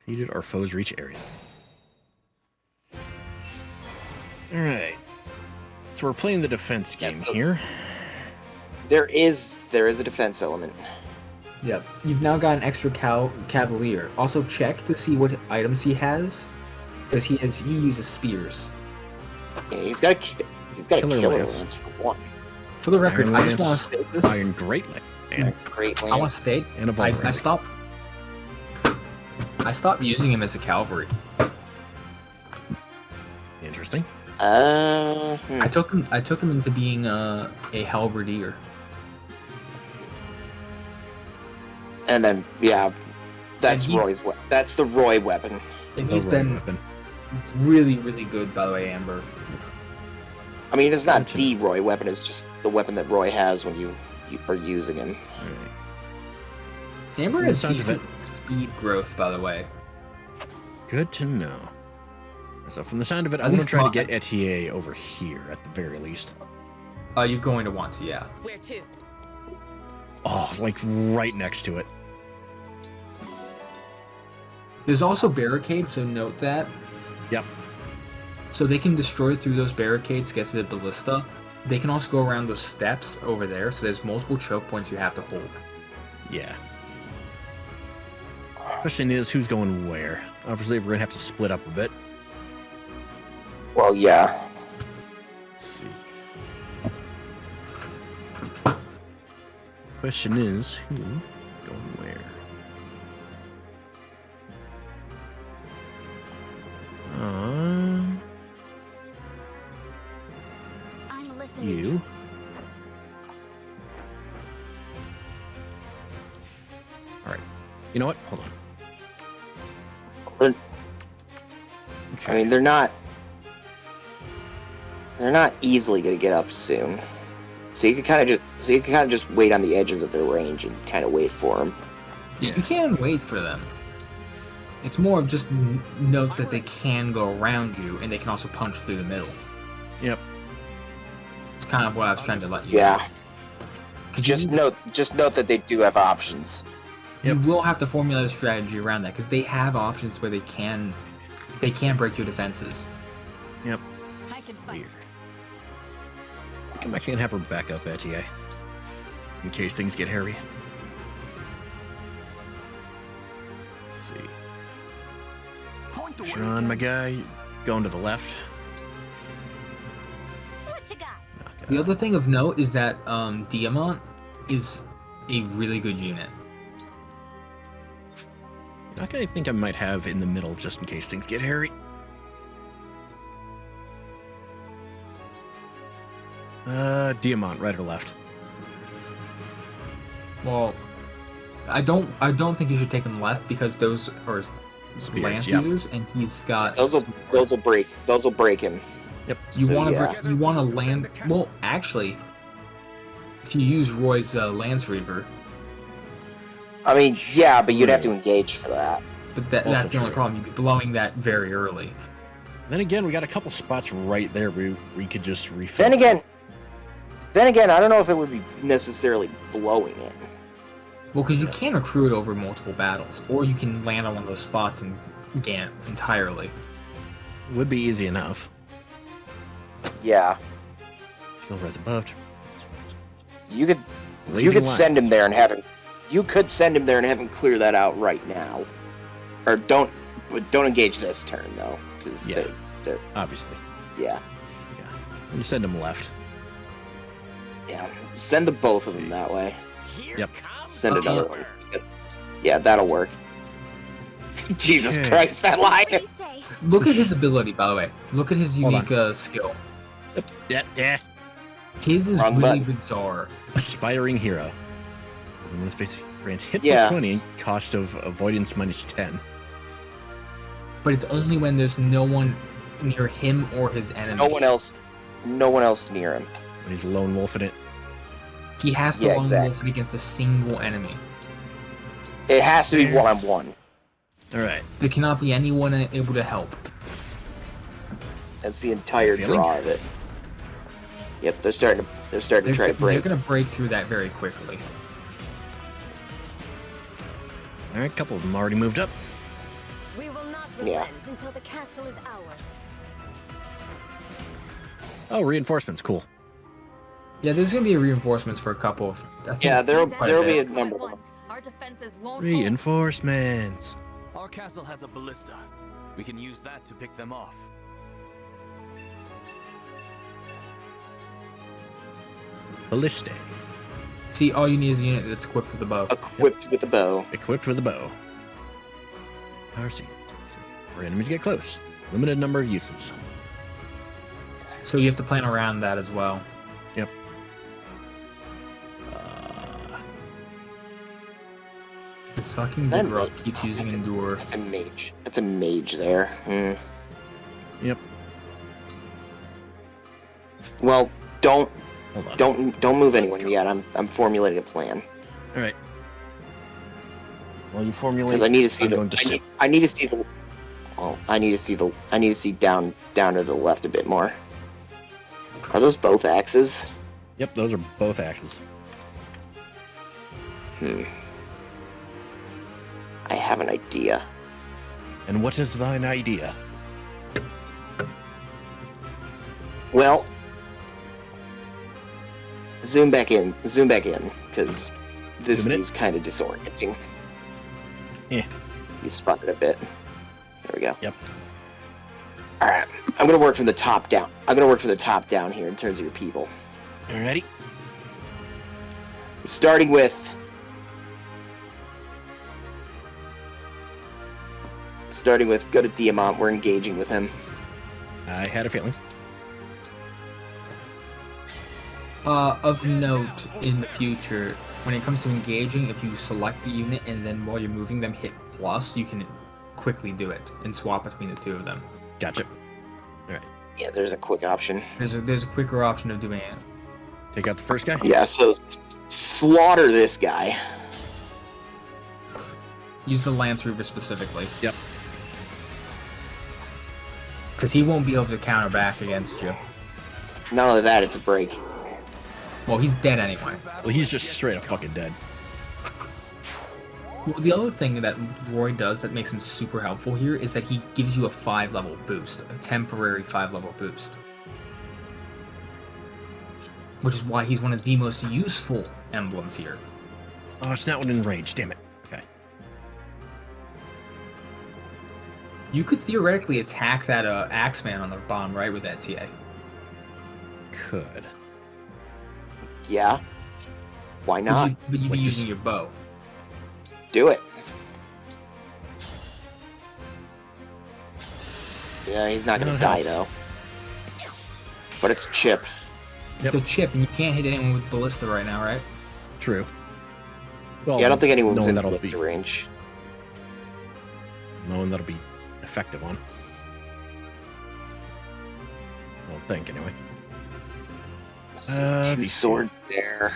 [SPEAKER 1] Defeated our foes reach area. Alright. So we're playing the defense game here.
[SPEAKER 3] There is a defense element.
[SPEAKER 2] Yep. You've now got an extra cavalier. Also check to see what items he has, because he uses spears.
[SPEAKER 3] Yeah, he's got a killer lance for one.
[SPEAKER 2] For the record,
[SPEAKER 1] Iron
[SPEAKER 2] I just
[SPEAKER 1] Lance,
[SPEAKER 2] want to state this.
[SPEAKER 1] Iron Great Lance. And
[SPEAKER 3] Great
[SPEAKER 2] I want
[SPEAKER 3] lance.
[SPEAKER 2] to state.
[SPEAKER 1] And a
[SPEAKER 2] I
[SPEAKER 1] Vulnerable.
[SPEAKER 2] stopped using him as a cavalry.
[SPEAKER 1] Interesting.
[SPEAKER 2] I took him into being a halberdier.
[SPEAKER 3] And then that's
[SPEAKER 2] And he's-
[SPEAKER 3] that's the Roy weapon.
[SPEAKER 2] And
[SPEAKER 1] The
[SPEAKER 2] he's
[SPEAKER 1] Roy
[SPEAKER 2] been
[SPEAKER 1] weapon.
[SPEAKER 2] really, really good, by the way, Amber.
[SPEAKER 3] I mean, it's not the Roy weapon. It's just the weapon that Roy has when you are using him.
[SPEAKER 1] Alright.
[SPEAKER 2] Amber
[SPEAKER 1] From the
[SPEAKER 2] has
[SPEAKER 1] sound of
[SPEAKER 2] decent speed growth, by the way.
[SPEAKER 1] Good to know. So from the sound of it,
[SPEAKER 2] At
[SPEAKER 1] I want to
[SPEAKER 2] least
[SPEAKER 1] try to
[SPEAKER 2] not-
[SPEAKER 1] get Etier over here at the very least.
[SPEAKER 2] You're going to want to, yeah.
[SPEAKER 10] Where to?
[SPEAKER 1] Oh, like right next to it.
[SPEAKER 2] There's also barricades, so note that.
[SPEAKER 1] Yep.
[SPEAKER 2] So they can destroy through those barricades to get to the ballista. They can also go around those steps over there, so there's multiple choke points you have to hold.
[SPEAKER 1] Yeah. Question is, who's going where? Obviously, we're going to have to split up a bit.
[SPEAKER 3] Well, yeah.
[SPEAKER 1] Let's see. Question is, who going where?
[SPEAKER 6] I'm listening.
[SPEAKER 1] You. All right. You know what? Hold on.
[SPEAKER 3] I mean, they're not easily going to get up soon. So you can kind of just wait on the edges of their range and kind of wait for them.
[SPEAKER 2] You can wait for them. It's more of just note that they can go around you, and they can also punch through the middle.
[SPEAKER 1] Yep.
[SPEAKER 2] It's kind of what I was trying to let you know.
[SPEAKER 3] Yeah. Just note that they do have options.
[SPEAKER 2] You will have to formulate a strategy around that, because they have options where they can break your defenses.
[SPEAKER 1] Yep.
[SPEAKER 6] I can fight.
[SPEAKER 1] Weird. I'm actually gonna have her back up, Etier, in case things get hairy. Let's see. Sean, my guy, going to the left.
[SPEAKER 6] What you got?
[SPEAKER 2] The other thing of note is that Diamant is a really good unit.
[SPEAKER 1] Okay, I think I might have in the middle just in case things get hairy. Diamant, right or left?
[SPEAKER 2] Well, I don't think you should take him left, because those are
[SPEAKER 1] Spears,
[SPEAKER 2] lance
[SPEAKER 1] yep.
[SPEAKER 2] users, and he's got.
[SPEAKER 3] Those will break him.
[SPEAKER 1] Yep.
[SPEAKER 2] You
[SPEAKER 3] So,
[SPEAKER 2] want to
[SPEAKER 3] yeah.
[SPEAKER 2] you want to land. Well, actually, if you use Roy's Lance Reaver,
[SPEAKER 3] I mean, yeah, but you'd have to engage for that.
[SPEAKER 2] but
[SPEAKER 1] Also
[SPEAKER 2] that's the only
[SPEAKER 1] true.
[SPEAKER 2] problem. You'd be blowing that very early.
[SPEAKER 1] Then again, we got a couple spots right there where we could just refill.
[SPEAKER 3] Then again, I don't know if it would be necessarily blowing it.
[SPEAKER 2] Well, because you can recruit over multiple battles, or you can land on one of those spots and gain it entirely.
[SPEAKER 1] Would be easy enough.
[SPEAKER 3] Yeah,
[SPEAKER 1] Skill right above.
[SPEAKER 3] you could
[SPEAKER 1] Blazing lines.
[SPEAKER 3] send him there and have him. You could send him there and have him clear that out right now, or don't engage this turn though, because
[SPEAKER 1] Yeah.
[SPEAKER 3] they're
[SPEAKER 1] Obviously.
[SPEAKER 3] yeah.
[SPEAKER 1] You send them left.
[SPEAKER 3] Yeah, send the both of
[SPEAKER 1] Let's
[SPEAKER 3] them
[SPEAKER 1] see.
[SPEAKER 3] that way.
[SPEAKER 1] Yep.
[SPEAKER 3] Send another one. Yeah, that'll work. Jesus
[SPEAKER 1] Okay.
[SPEAKER 3] Christ, that line!
[SPEAKER 6] What do you say?
[SPEAKER 2] Look at his ability, by the way. Look at his
[SPEAKER 1] Hold
[SPEAKER 2] unique skill.
[SPEAKER 1] Yep. Yeah.
[SPEAKER 2] His is
[SPEAKER 3] Wrong
[SPEAKER 2] really
[SPEAKER 3] button.
[SPEAKER 2] bizarre.
[SPEAKER 1] Aspiring hero. When space grants hit
[SPEAKER 3] Yeah.
[SPEAKER 1] plus 20, cost of avoidance minus 10.
[SPEAKER 2] But it's only when there's no one near him or his enemy.
[SPEAKER 3] No one else near him.
[SPEAKER 1] When he's lone wolfing it.
[SPEAKER 2] He has to lone wolf it against a single enemy.
[SPEAKER 3] It has to be one-on-one.
[SPEAKER 1] All right.
[SPEAKER 2] There cannot be anyone able to help.
[SPEAKER 3] That's the entire draw of it. Yep, they're starting to try to break.
[SPEAKER 2] They're going to break through that very quickly.
[SPEAKER 1] All right, a couple of them already moved up.
[SPEAKER 10] We will not relent until the castle is ours.
[SPEAKER 1] Oh, reinforcements, cool.
[SPEAKER 2] Yeah, there's going to be reinforcements for a couple of...
[SPEAKER 3] there'll be a number of them.
[SPEAKER 6] Our defenses won't
[SPEAKER 1] Reinforcements.
[SPEAKER 7] Our castle has a ballista. We can use that to pick them off.
[SPEAKER 1] Ballista.
[SPEAKER 2] See, all you need is a unit that's equipped with the bow.
[SPEAKER 3] Equipped with the bow.
[SPEAKER 1] Equipped with a bow. RC. Where enemies get close. Limited number of uses.
[SPEAKER 2] So you have to plan around that as well.
[SPEAKER 1] Yep.
[SPEAKER 2] This fucking big rock keeps using endure.
[SPEAKER 3] That's a mage. That's a mage there.
[SPEAKER 1] Yep.
[SPEAKER 3] Well, don't move anyone
[SPEAKER 1] Let's go.
[SPEAKER 3] yet. I'm formulating a plan.
[SPEAKER 1] All right. Well, you formulate.
[SPEAKER 3] Because I need to see I need to see down to the left a bit more. Are those both axes?
[SPEAKER 1] Yep, those are both axes.
[SPEAKER 3] I have an idea.
[SPEAKER 1] And what is thine idea?
[SPEAKER 3] Well, zoom back in, because this is kind of disorienting.
[SPEAKER 1] Yeah.
[SPEAKER 3] You spun it a bit. There we go.
[SPEAKER 1] Yep.
[SPEAKER 3] Alright, I'm gonna work from the top down. Here in terms of your people.
[SPEAKER 1] Alrighty.
[SPEAKER 3] Starting with... go to Diamant, we're engaging with him.
[SPEAKER 1] I had a feeling.
[SPEAKER 2] Of note, in the future, when it comes to engaging, if you select the unit and then while you're moving them hit plus, you can quickly do it and swap between the two of them.
[SPEAKER 1] Gotcha. Alright.
[SPEAKER 3] Yeah, there's a quick option.
[SPEAKER 2] There's a quicker option of doing it.
[SPEAKER 1] Take out the first guy?
[SPEAKER 3] Yeah, so slaughter this guy.
[SPEAKER 2] Use the Lance Reaver specifically.
[SPEAKER 1] Yep.
[SPEAKER 2] Because he won't be able to counter back against you.
[SPEAKER 3] Not only that, it's a break.
[SPEAKER 2] Well, he's dead anyway.
[SPEAKER 1] Well, he's just straight up fucking dead.
[SPEAKER 2] Well, the other thing that Roy does that makes him super helpful here is that he gives you a 5-level boost, a temporary 5-level boost. Which is why he's one of the most useful emblems here.
[SPEAKER 1] Oh, it's not within range, damn it. Okay.
[SPEAKER 2] You could theoretically attack that Axeman on the bottom right with that TA.
[SPEAKER 1] Could.
[SPEAKER 3] Yeah. Why not?
[SPEAKER 2] But you'd be using your bow.
[SPEAKER 3] Do it. Yeah, he's not gonna die though. But it's Chip.
[SPEAKER 2] It's a chip, and you can't hit anyone with ballista right now, right?
[SPEAKER 1] True. Well,
[SPEAKER 3] Yeah, I don't think anyone's in
[SPEAKER 1] that'll
[SPEAKER 3] ballista range.
[SPEAKER 1] No one that'll be effective on. I don't think, anyway.
[SPEAKER 3] Two
[SPEAKER 1] these
[SPEAKER 3] swords there.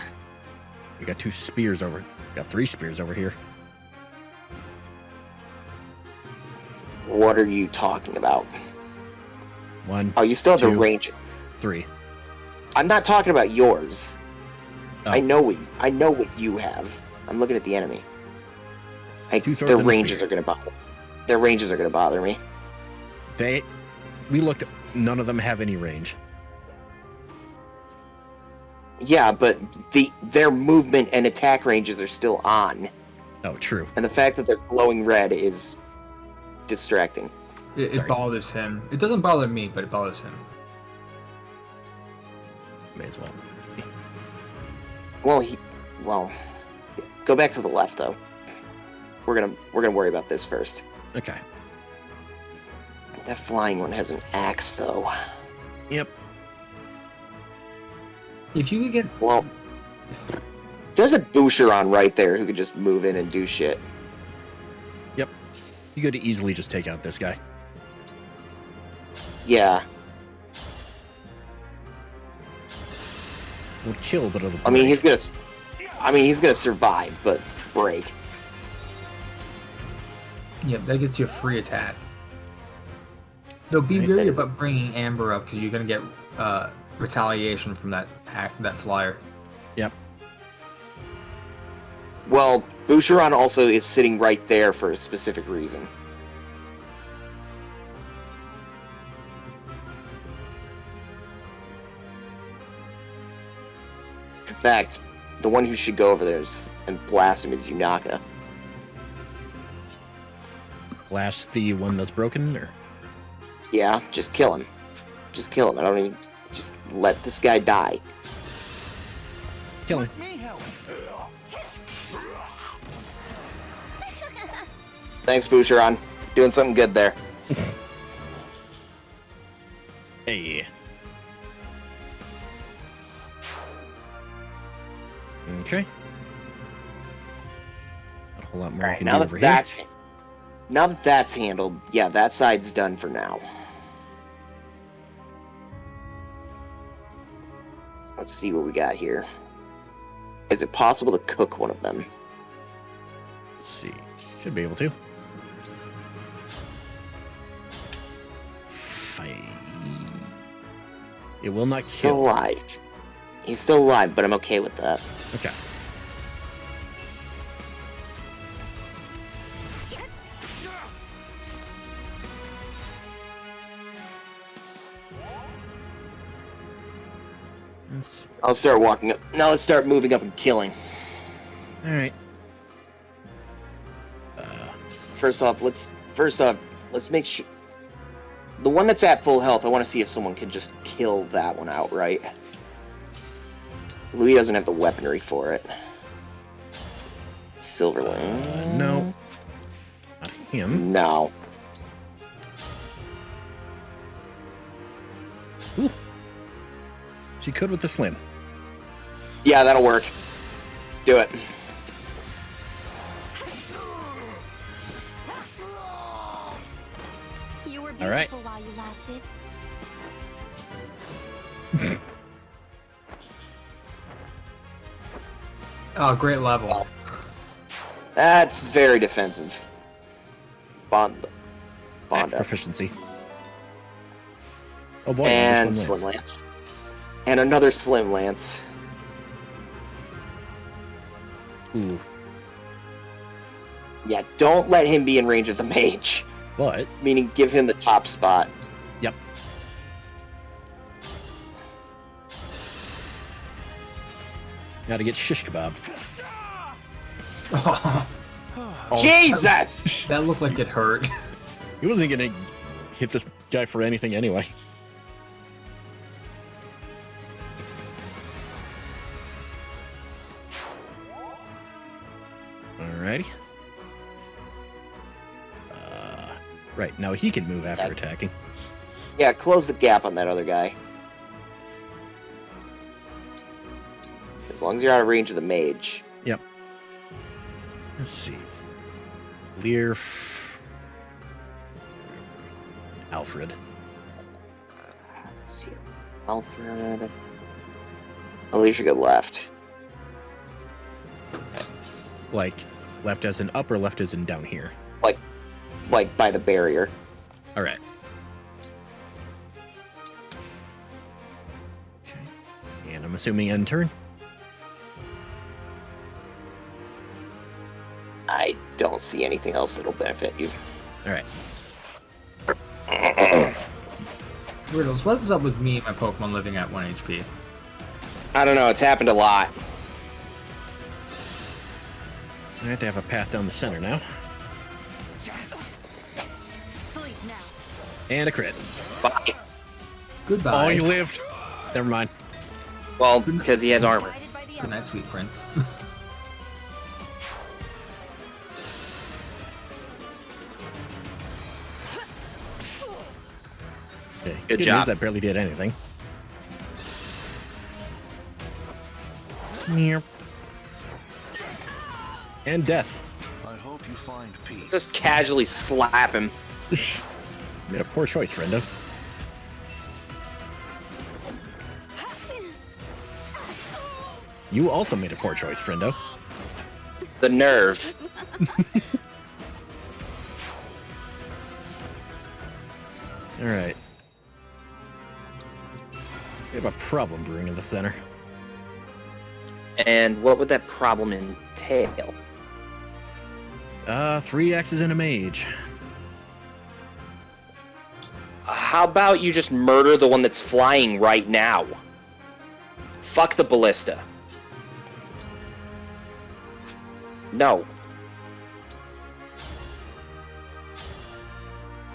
[SPEAKER 1] We got 2 spears over. Got 3 spears over here.
[SPEAKER 3] What are you talking about?
[SPEAKER 1] 1.
[SPEAKER 3] Oh, you still have
[SPEAKER 1] 2,
[SPEAKER 3] the range.
[SPEAKER 1] 3.
[SPEAKER 3] I'm not talking about yours.
[SPEAKER 1] Oh.
[SPEAKER 3] I know what you have. I'm looking at the enemy.
[SPEAKER 1] 2 swords
[SPEAKER 3] their
[SPEAKER 1] and a
[SPEAKER 3] ranges
[SPEAKER 1] spear.
[SPEAKER 3] are gonna bother. Their ranges are gonna bother me.
[SPEAKER 1] We looked at, none of them have any range.
[SPEAKER 3] Yeah, but their movement and attack ranges are still on.
[SPEAKER 1] Oh, true.
[SPEAKER 3] And the fact that they're glowing red is distracting.
[SPEAKER 2] It bothers him. It doesn't bother me, but it bothers him.
[SPEAKER 1] May as well.
[SPEAKER 3] Well, go back to the left though. We're gonna worry about this first.
[SPEAKER 1] Okay.
[SPEAKER 3] That flying one has an axe though.
[SPEAKER 1] Yep.
[SPEAKER 2] If you could get...
[SPEAKER 3] Well, there's a Boucheron right there who could just move in and do shit.
[SPEAKER 1] Yep. You could easily just take out this guy.
[SPEAKER 3] Yeah.
[SPEAKER 1] Would kill, but it'll break.
[SPEAKER 3] I mean, he's gonna survive, but break.
[SPEAKER 2] Yeah, that gets you a free attack. Though be wary about bringing Amber up because you're gonna get retaliation from that flyer.
[SPEAKER 1] Yep.
[SPEAKER 3] Well, Boucheron also is sitting right there for a specific reason. In fact, the one who should go over there and blast him is Yunaka.
[SPEAKER 1] Blast the one that's broken, or?
[SPEAKER 3] Yeah, just kill him. Just kill him. I don't even... Just let this guy die.
[SPEAKER 1] Kill him.
[SPEAKER 3] Thanks, Boucheron. Doing something good there.
[SPEAKER 1] Hey. Okay. Not a whole lot more
[SPEAKER 3] All right,
[SPEAKER 1] we can do over here.
[SPEAKER 3] Now that that's handled, yeah, that side's done for now. Let's see what we got here. Is it possible to cook one of them?
[SPEAKER 1] Let's see. Should be able to. It will not kill.
[SPEAKER 3] Still alive. He's still alive, but I'm okay with that.
[SPEAKER 1] Okay.
[SPEAKER 3] I'll start walking up. Now let's start moving up and killing.
[SPEAKER 1] All right.
[SPEAKER 3] First off, let's make sure the one that's at full health. I want to see if someone can just kill that one outright. Louis doesn't have the weaponry for it. Silverling.
[SPEAKER 1] No. Not him.
[SPEAKER 3] No.
[SPEAKER 1] Ooh. She could with the slim.
[SPEAKER 3] Yeah, that'll work. Do it.
[SPEAKER 10] You were
[SPEAKER 1] all right.
[SPEAKER 10] beautiful while you lasted.
[SPEAKER 2] Oh, great level.
[SPEAKER 3] That's very defensive. Bond
[SPEAKER 1] proficiency. Oh boy,
[SPEAKER 3] and Slim Lance. And another Slim Lance.
[SPEAKER 1] Ooh.
[SPEAKER 3] Yeah, don't let him be in range of the mage.
[SPEAKER 1] What?
[SPEAKER 3] Meaning give him the top spot.
[SPEAKER 1] Yep. Gotta get shish kebabbed.
[SPEAKER 2] Oh,
[SPEAKER 3] Jesus!
[SPEAKER 2] That looked like it hurt.
[SPEAKER 1] He wasn't gonna hit this guy for anything anyway. Alrighty. Right, now he can move after attacking.
[SPEAKER 3] Yeah, close the gap on that other guy. As long as you're out of range of the mage.
[SPEAKER 1] Yep. Let's see. Lear... Alfred.
[SPEAKER 3] Let's see. Alfred... Alicia go left.
[SPEAKER 1] Like, left as in up or left as in down here?
[SPEAKER 3] Like by the barrier.
[SPEAKER 1] Alright. Okay. And I'm assuming end turn?
[SPEAKER 3] I don't see anything else that'll benefit you.
[SPEAKER 1] Alright.
[SPEAKER 2] Riddles, what is up with me and my Pokemon living at 1 HP?
[SPEAKER 3] I don't know, it's happened a lot.
[SPEAKER 1] I have to have a path down the center now.
[SPEAKER 10] Sleep now.
[SPEAKER 1] And a crit.
[SPEAKER 3] Bye.
[SPEAKER 2] Goodbye.
[SPEAKER 1] Oh, you lived. Never mind.
[SPEAKER 3] Well, because he has armor.
[SPEAKER 2] Good night, sweet prince.
[SPEAKER 1] Okay,
[SPEAKER 3] Good
[SPEAKER 1] news,
[SPEAKER 3] job.
[SPEAKER 1] that barely did anything. Meow. And death.
[SPEAKER 11] I hope you find peace.
[SPEAKER 3] Just casually slap him.
[SPEAKER 1] Made a poor choice, friendo. You also made a poor choice, friendo.
[SPEAKER 3] The nerve.
[SPEAKER 1] Alright. We have a problem brewing in the center.
[SPEAKER 3] And what would that problem entail?
[SPEAKER 1] 3 axes and a mage.
[SPEAKER 3] How about you just murder the one that's flying right now? Fuck the ballista. No.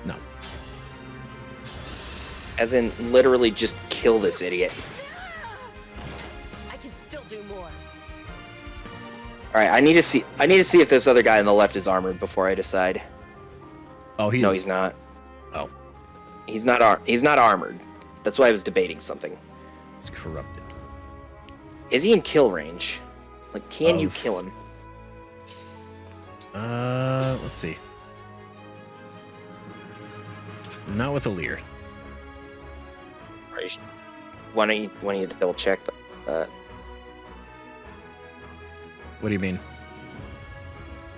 [SPEAKER 1] No.
[SPEAKER 3] As in, literally just kill this idiot.
[SPEAKER 10] I can still do more.
[SPEAKER 3] Alright, I need to see if this other guy on the left is armored before I decide.
[SPEAKER 1] Oh,
[SPEAKER 3] No, he's not.
[SPEAKER 1] Oh.
[SPEAKER 3] He's not armored. That's why I was debating something.
[SPEAKER 1] He's corrupted.
[SPEAKER 3] Is he in kill range? Like, can you kill him?
[SPEAKER 1] Let's see. Not with a leer.
[SPEAKER 3] Why don't you double check that?
[SPEAKER 1] What do you mean?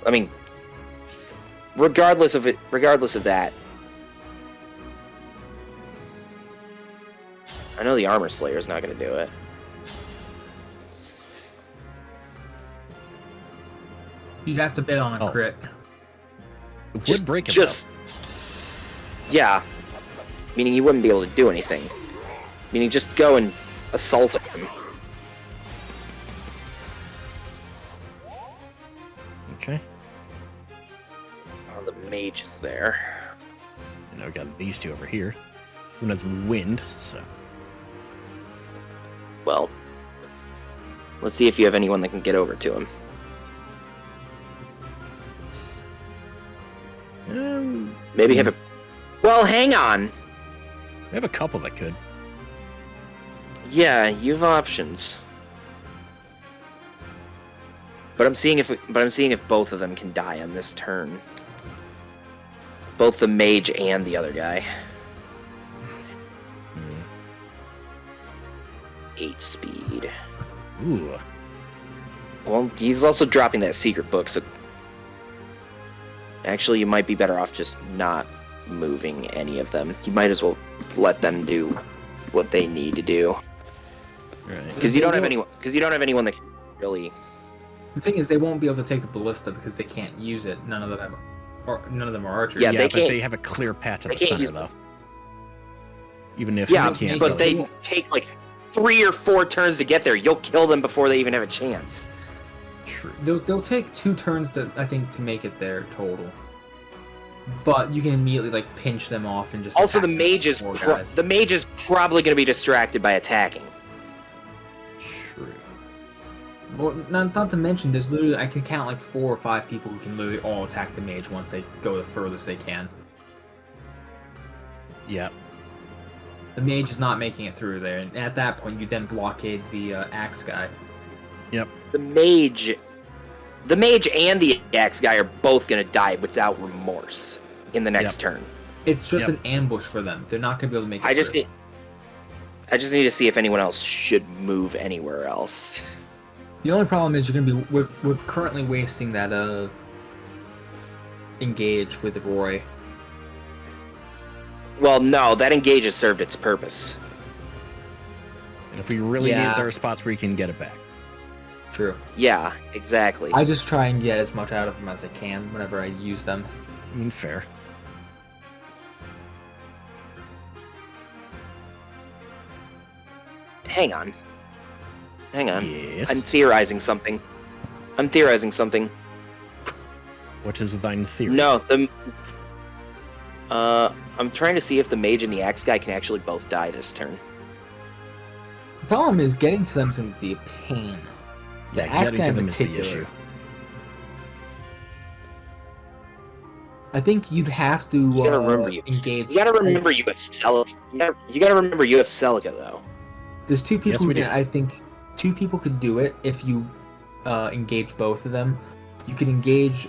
[SPEAKER 3] I mean, regardless of that, I know the Armor Slayer's not going to do it.
[SPEAKER 2] You'd have to bet on a crit.
[SPEAKER 1] It would break him
[SPEAKER 3] Just, yeah. Meaning he wouldn't be able to do anything. Meaning just go and assault him.
[SPEAKER 1] Okay.
[SPEAKER 3] Oh, the mage is there.
[SPEAKER 1] And now we got these two over here. One has wind, so.
[SPEAKER 3] Well, let's see if you have anyone that can get over to him. Maybe have a... Well, hang on!
[SPEAKER 1] We have a couple that could.
[SPEAKER 3] Yeah, you have options. But I'm seeing if both of them can die on this turn. Both the mage and the other guy. 8 speed.
[SPEAKER 1] Ooh.
[SPEAKER 3] Well, he's also dropping that secret book, so... Actually, you might be better off just not moving any of them. You might as well let them do what they need to do.
[SPEAKER 1] Right.
[SPEAKER 3] Because you don't have anyone. Because you don't have anyone that can really.
[SPEAKER 2] The thing is, they won't be able to take the ballista because they can't use it. None of them are archers.
[SPEAKER 3] Yeah,
[SPEAKER 1] but they have a clear path at the center, though. Even if
[SPEAKER 3] yeah,
[SPEAKER 1] they can't.
[SPEAKER 3] But they take like 3 or 4 turns to get there. You'll kill them before they even have a chance.
[SPEAKER 1] True.
[SPEAKER 2] They'll take 2 turns to make it there total. But you can immediately like pinch them off and just.
[SPEAKER 3] Also, the mage is probably going to be distracted by attacking.
[SPEAKER 1] True.
[SPEAKER 2] Well, not to mention, there's literally I can count like 4 or 5 people who can literally all attack the mage once they go the furthest they can.
[SPEAKER 1] Yeah.
[SPEAKER 2] The mage is not making it through there, and at that point, you then blockade the axe guy.
[SPEAKER 1] Yep.
[SPEAKER 3] The mage and the axe guy are both going to die without remorse in the next turn.
[SPEAKER 2] It's just an ambush for them. They're not going to be able to make it through.
[SPEAKER 3] I just need to see if anyone else should move anywhere else.
[SPEAKER 2] The only problem is we're currently wasting that engage with Roy.
[SPEAKER 3] Well, no, that engage has served its purpose.
[SPEAKER 1] And if we really need it, there are spots where you can get it back.
[SPEAKER 2] True.
[SPEAKER 3] Yeah, exactly.
[SPEAKER 2] I just try and get as much out of them as I can whenever I use them.
[SPEAKER 1] I mean, fair.
[SPEAKER 3] Hang on.
[SPEAKER 1] Yes.
[SPEAKER 3] I'm theorizing something.
[SPEAKER 1] What is thine theory?
[SPEAKER 3] No, I'm trying to see if the mage and the axe guy can actually both die this turn.
[SPEAKER 2] The problem is getting to them is going to be a pain. The axe
[SPEAKER 1] getting
[SPEAKER 2] guy
[SPEAKER 1] to
[SPEAKER 2] in
[SPEAKER 1] them is the
[SPEAKER 2] particular.
[SPEAKER 1] issue.
[SPEAKER 2] I think you'd have to engage.
[SPEAKER 3] You gotta remember you have Celica. You gotta remember you have Celica though.
[SPEAKER 2] There's 2 people
[SPEAKER 1] Yes,
[SPEAKER 2] who
[SPEAKER 1] we
[SPEAKER 2] can.
[SPEAKER 1] do.
[SPEAKER 2] I think 2 people could do it if you engage both of them. You could engage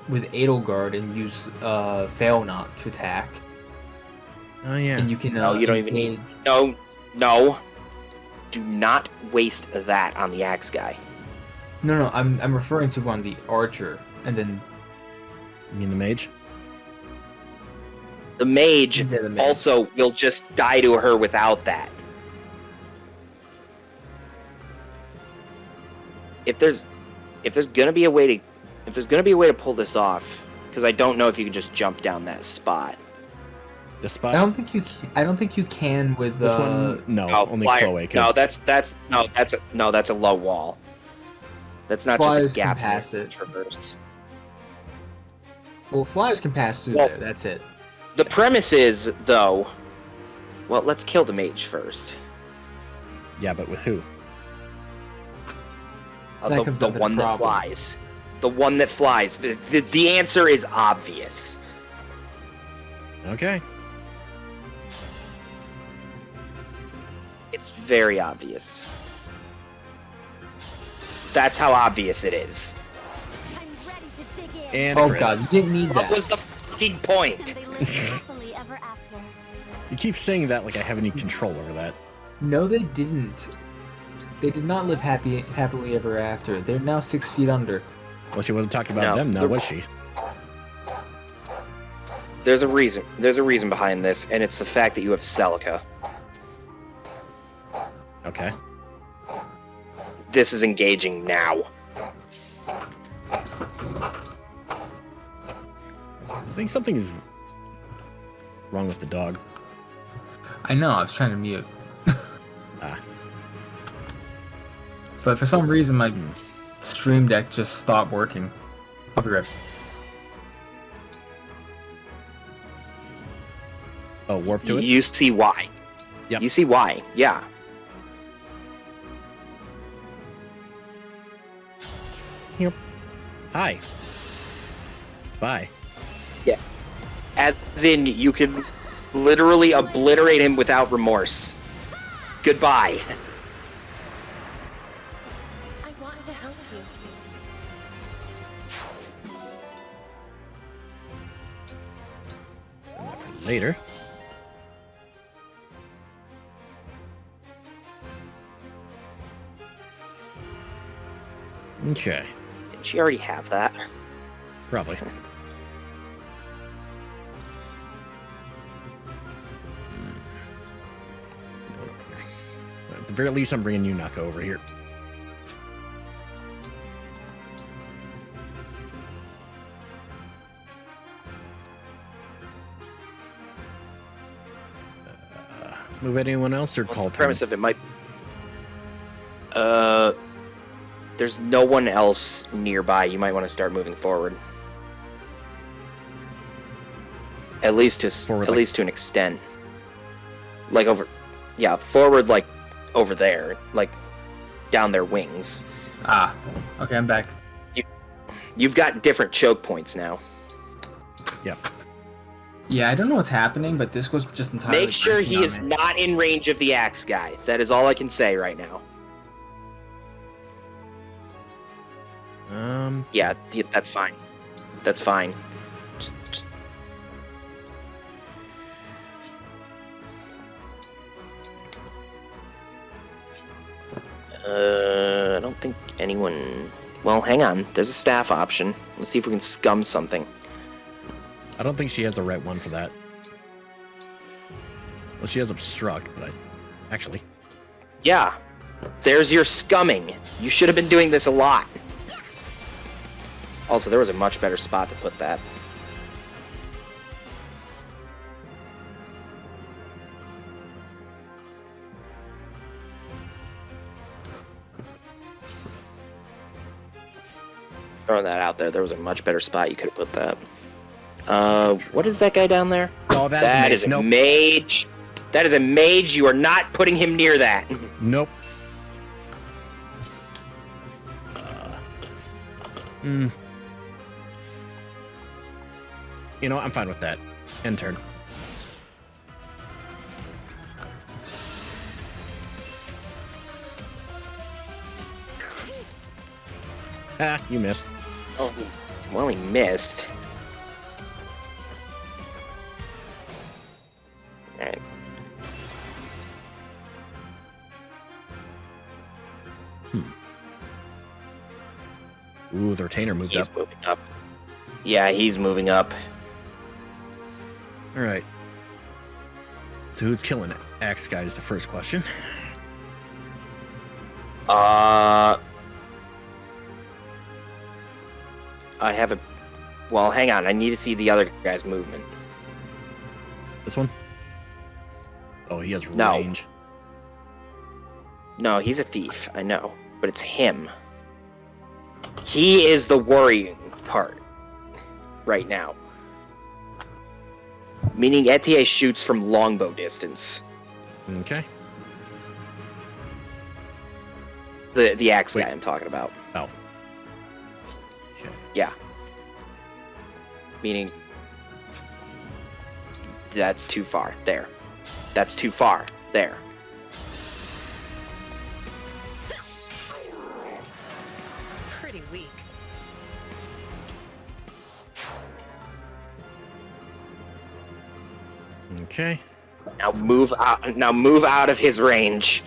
[SPEAKER 2] with Edelgard and use Fail Not to attack.
[SPEAKER 1] Oh yeah.
[SPEAKER 2] And you can.
[SPEAKER 3] No, you don't even need. No. Do not waste that on the axe guy.
[SPEAKER 2] No, I'm referring to on the archer, and then.
[SPEAKER 1] You mean the mage?
[SPEAKER 3] The mage,
[SPEAKER 2] Yeah, the mage
[SPEAKER 3] also will just die to her without that. If there's gonna be a way to pull this off, because I don't know if you can just jump down that spot.
[SPEAKER 1] The spot?
[SPEAKER 2] I don't think you can with
[SPEAKER 1] this one. No, only
[SPEAKER 3] flyer.
[SPEAKER 1] Chloe can.
[SPEAKER 3] No, that's a low wall. That's not
[SPEAKER 2] Flyers
[SPEAKER 3] just a gap
[SPEAKER 2] can pass
[SPEAKER 3] to
[SPEAKER 2] it.
[SPEAKER 3] traverse.
[SPEAKER 2] Well, flyers can pass through there. That's it.
[SPEAKER 3] The premise is, though. Well, let's kill the mage first.
[SPEAKER 1] Yeah, but with who?
[SPEAKER 3] The one that flies. The one that flies. The answer is obvious.
[SPEAKER 1] Okay.
[SPEAKER 3] It's very obvious. That's how obvious it is.
[SPEAKER 1] And
[SPEAKER 2] oh god, you didn't need that.
[SPEAKER 3] What was the fucking point?
[SPEAKER 1] You keep saying that like I have any control over that.
[SPEAKER 2] No, they didn't. They did not live happily ever after. They're now 6 feet under.
[SPEAKER 1] Well, she wasn't talking about them now, was she?
[SPEAKER 3] There's a reason. There's a reason behind this, and it's the fact that you have Celica.
[SPEAKER 1] Okay.
[SPEAKER 3] This is engaging now.
[SPEAKER 1] I think something is wrong with the dog.
[SPEAKER 2] I know, I was trying to mute.
[SPEAKER 1] Ah.
[SPEAKER 2] But for some reason, my Stream Deck just stopped working. I'll be right back.
[SPEAKER 1] Oh, warp to it?
[SPEAKER 3] You see why.
[SPEAKER 1] Yep.
[SPEAKER 3] You see why, yeah.
[SPEAKER 1] Yep. Hi. Bye.
[SPEAKER 3] Yeah. As in, you can literally obliterate him without remorse. Goodbye.
[SPEAKER 10] I want to help you.
[SPEAKER 1] Save that for later. Okay.
[SPEAKER 3] Didn't she already have that?
[SPEAKER 1] Probably. At the very least, I'm bringing you Naka over here. Move anyone else or call
[SPEAKER 3] the premise of it might. There's no one else nearby. You might want to start moving forward. At least to
[SPEAKER 1] forward,
[SPEAKER 3] at least to an extent. Like over, yeah, forward like over there, like down their wings.
[SPEAKER 2] Ah, okay, I'm back.
[SPEAKER 3] You've got different choke points now.
[SPEAKER 1] Yep.
[SPEAKER 2] Yeah, I don't know what's happening, but this was just entirely.
[SPEAKER 3] Make sure he is not in range of the axe guy. That is all I can say right now. Yeah, that's fine. That's fine. Just... I don't think anyone... Well, hang on. There's a staff option. Let's see if we can scum something.
[SPEAKER 1] I don't think she has the right one for that. Well, she has obstruct, but... Actually.
[SPEAKER 3] Yeah. There's your scumming. You should have been doing this a lot. Also, there was a much better spot to put that. Throwing that out there, there was a much better spot you could have put that. What is that guy down there?
[SPEAKER 1] Oh, that
[SPEAKER 3] is a mage. That is a mage. You are not putting him near that.
[SPEAKER 1] Nope. You know, I'm fine with that. End turn. Ah, you missed.
[SPEAKER 3] Oh, well, he missed. Alright.
[SPEAKER 1] Ooh, the retainer moved up.
[SPEAKER 3] He's moving up. Yeah, he's moving up.
[SPEAKER 1] All right. So who's killing Axe Guy is the first question.
[SPEAKER 3] I have a... Well, hang on. I need to see the other guy's movement.
[SPEAKER 1] This one? Oh, he has
[SPEAKER 3] No.
[SPEAKER 1] range.
[SPEAKER 3] No, he's a thief. I know. But it's him. He is the worrying part right now. Meaning Etienne shoots from longbow distance.
[SPEAKER 1] Okay.
[SPEAKER 3] The axe guy I'm talking about.
[SPEAKER 1] Oh. Okay.
[SPEAKER 3] Yeah. Meaning that's too far. There. That's too far. There.
[SPEAKER 10] Pretty weak.
[SPEAKER 1] Okay.
[SPEAKER 3] Now move out. Now move out of his range.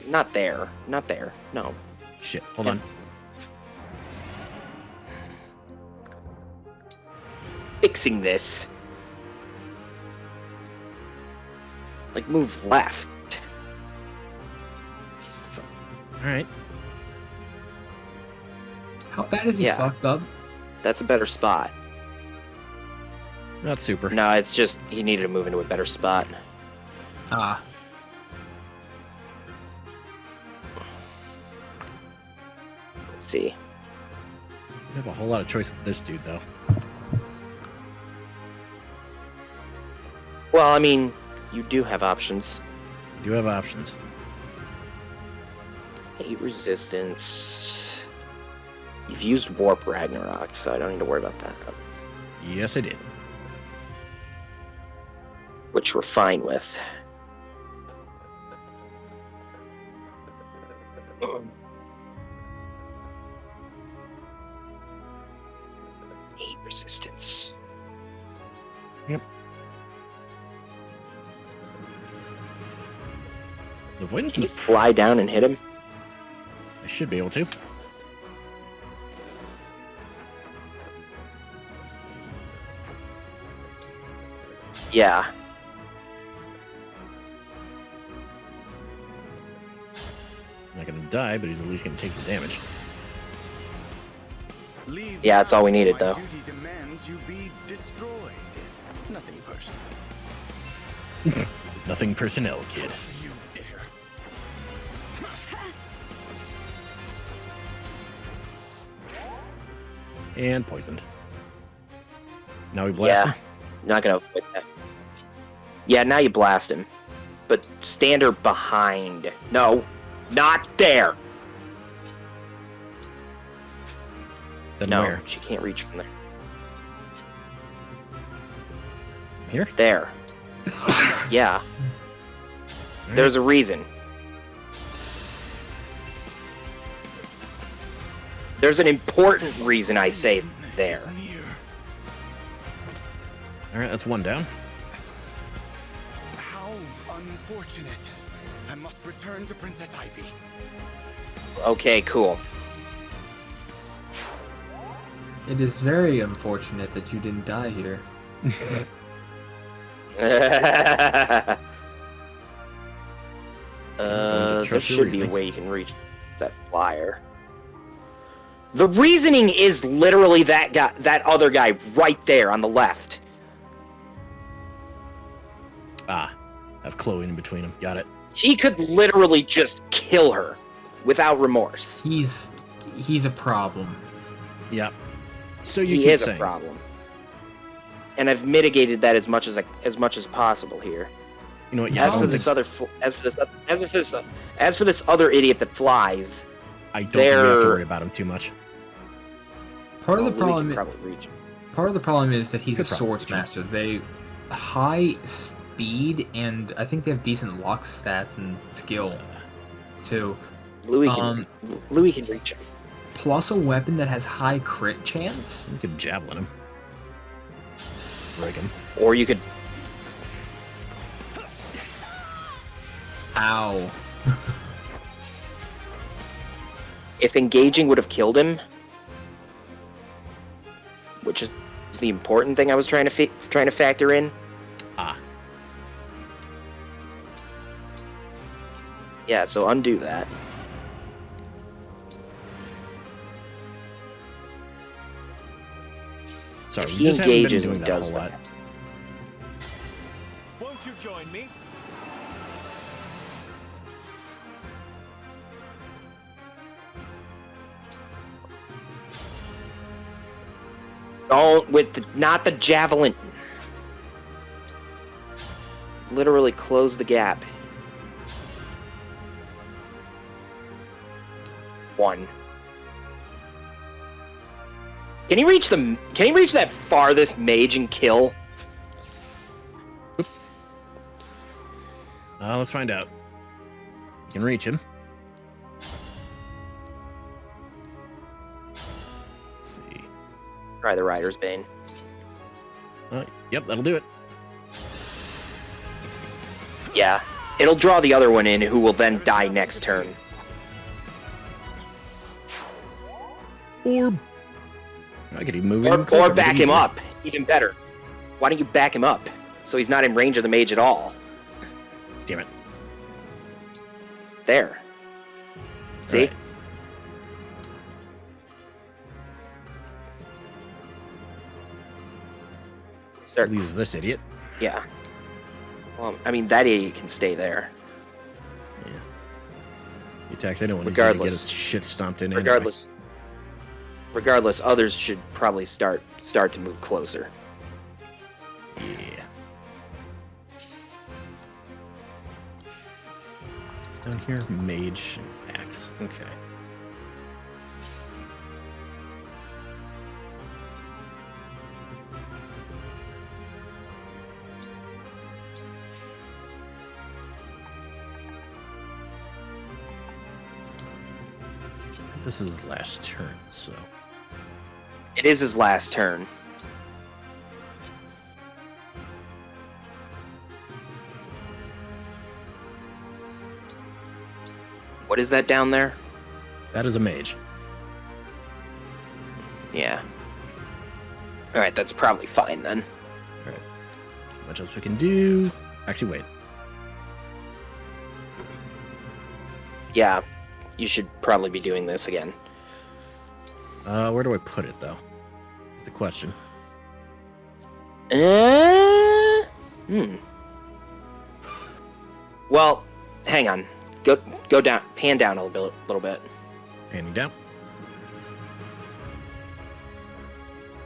[SPEAKER 3] Not there. Not there. No.
[SPEAKER 1] Shit. Hold on.
[SPEAKER 3] Fixing this. Like, move left.
[SPEAKER 1] All right.
[SPEAKER 2] How bad is he fucked up?
[SPEAKER 3] That's a better spot.
[SPEAKER 1] Not super.
[SPEAKER 3] No, it's just he needed to move into a better spot.
[SPEAKER 2] Ah.
[SPEAKER 3] Let's see.
[SPEAKER 1] You have a whole lot of choice with this dude, though.
[SPEAKER 3] Well, I mean, you do have options.
[SPEAKER 1] You do have options.
[SPEAKER 3] 8 resistance. You've used Warp Ragnarok, so I don't need to worry about that.
[SPEAKER 1] Yes, I did.
[SPEAKER 3] Which we're fine with. Eight resistance.
[SPEAKER 1] Yep. The avoidance
[SPEAKER 3] Can you
[SPEAKER 1] is...
[SPEAKER 3] fly down and hit him?
[SPEAKER 1] I should be able to.
[SPEAKER 3] Yeah.
[SPEAKER 1] Not gonna die, but he's at least gonna take some damage.
[SPEAKER 3] Yeah, that's all we needed, though.
[SPEAKER 11] Duty demands you be destroyed. Nothing personal.
[SPEAKER 1] Nothing personnel, kid.
[SPEAKER 11] You dare.
[SPEAKER 1] And poisoned. Now we blast him?
[SPEAKER 3] Not gonna avoid that. Yeah, now you blast him. But stand her behind. No, not there.
[SPEAKER 1] Then
[SPEAKER 3] no,
[SPEAKER 1] where?
[SPEAKER 3] she can't reach from there.
[SPEAKER 1] Here?
[SPEAKER 3] There. Yeah.
[SPEAKER 1] Right.
[SPEAKER 3] There's a reason. There's an important reason I say there.
[SPEAKER 1] Alright, that's one down.
[SPEAKER 11] How unfortunate. I must return to Princess Ivy.
[SPEAKER 3] Okay, cool.
[SPEAKER 2] It is very unfortunate that you didn't die here.
[SPEAKER 3] There should be a way you can reach that flyer. The reasoning is literally that guy, that other guy right there on the left.
[SPEAKER 1] Ah, have Chloe in between them. Got it.
[SPEAKER 3] He could literally just kill her without remorse.
[SPEAKER 2] He's a problem.
[SPEAKER 1] Yep. So you
[SPEAKER 3] he
[SPEAKER 1] keep
[SPEAKER 3] is
[SPEAKER 1] saying.
[SPEAKER 3] a problem, and I've mitigated that as much as possible here.
[SPEAKER 1] You know what? Yeah.
[SPEAKER 3] As for this other idiot that flies,
[SPEAKER 1] I don't think we have to worry about him too much.
[SPEAKER 2] Part of the
[SPEAKER 3] Louis
[SPEAKER 2] problem.
[SPEAKER 3] can probably reach him.
[SPEAKER 2] Part of the problem is that he's
[SPEAKER 1] Could
[SPEAKER 2] a
[SPEAKER 1] probably
[SPEAKER 2] swords master. They high speed, and I think they have decent lock stats and skill too.
[SPEAKER 3] Louis can reach him.
[SPEAKER 2] Plus a weapon that has high crit chance.
[SPEAKER 1] You could javelin him. break him.
[SPEAKER 3] Or you could...
[SPEAKER 2] Ow.
[SPEAKER 3] If engaging would have killed him, which is the important thing I was trying to factor in.
[SPEAKER 1] Ah.
[SPEAKER 3] Yeah, so undo that.
[SPEAKER 1] Sorry,
[SPEAKER 3] if
[SPEAKER 1] we
[SPEAKER 3] he
[SPEAKER 1] just haven't been
[SPEAKER 3] engages
[SPEAKER 1] doing
[SPEAKER 3] and
[SPEAKER 1] that a
[SPEAKER 3] does
[SPEAKER 1] whole lot.
[SPEAKER 3] that.
[SPEAKER 11] Won't you join me?
[SPEAKER 3] Don't not the javelin. Literally close the gap. 1. Can he reach that farthest mage and kill?
[SPEAKER 1] Let's find out. You can reach him. Let's see.
[SPEAKER 3] Try the Rider's Bane.
[SPEAKER 1] Yep, that'll do it.
[SPEAKER 3] Yeah. It'll draw the other one in, who will then die next turn.
[SPEAKER 1] Or I could even move him
[SPEAKER 3] Or back him up. Even better. Why don't you back him up? So he's not in range of the mage at all.
[SPEAKER 1] Damn it.
[SPEAKER 3] There. See?
[SPEAKER 1] Right.
[SPEAKER 3] Start.
[SPEAKER 1] Leaves this idiot.
[SPEAKER 3] Yeah. Well, I mean, that idiot can stay there.
[SPEAKER 1] Yeah. He attacks anyone.
[SPEAKER 3] Regardless.
[SPEAKER 1] He's gonna get his shit stomped in.
[SPEAKER 3] Regardless. Regardless, others should probably start to move closer.
[SPEAKER 1] Yeah. Down here, mage and axe. Okay. This is his last turn, so.
[SPEAKER 3] It is his last turn. What is that down there?
[SPEAKER 1] That is a mage.
[SPEAKER 3] Yeah. Alright, that's probably fine then.
[SPEAKER 1] Alright. What else we can do? Actually, wait.
[SPEAKER 3] Yeah, you should probably be doing this again.
[SPEAKER 1] Where do I put it, though? That's the question.
[SPEAKER 3] Well, hang on. Go down. Pan down a little bit.
[SPEAKER 1] Panning down.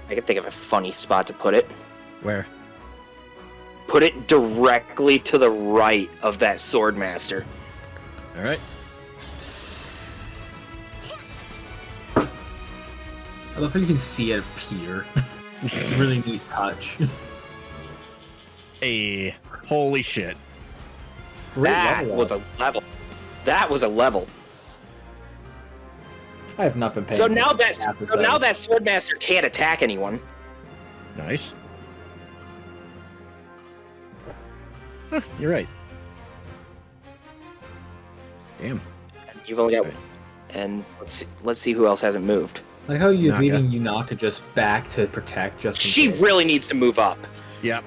[SPEAKER 3] I can think of a funny spot to put it.
[SPEAKER 1] Where?
[SPEAKER 3] Put it directly to the right of that Swordmaster.
[SPEAKER 1] Alright.
[SPEAKER 2] I love how you can see it appear. It's a really neat touch.
[SPEAKER 1] Hey, holy shit.
[SPEAKER 3] That was a level. That was a level.
[SPEAKER 2] I have not been paying
[SPEAKER 3] So now that Swordmaster can't attack anyone.
[SPEAKER 1] Nice. Huh, you're right. Damn.
[SPEAKER 3] You've only got, and let's see who else hasn't moved.
[SPEAKER 2] Like how you're
[SPEAKER 1] Naga.
[SPEAKER 2] leaving Yunaka just back to protect just in
[SPEAKER 3] She
[SPEAKER 2] case.
[SPEAKER 3] really needs to move up.
[SPEAKER 1] Yep.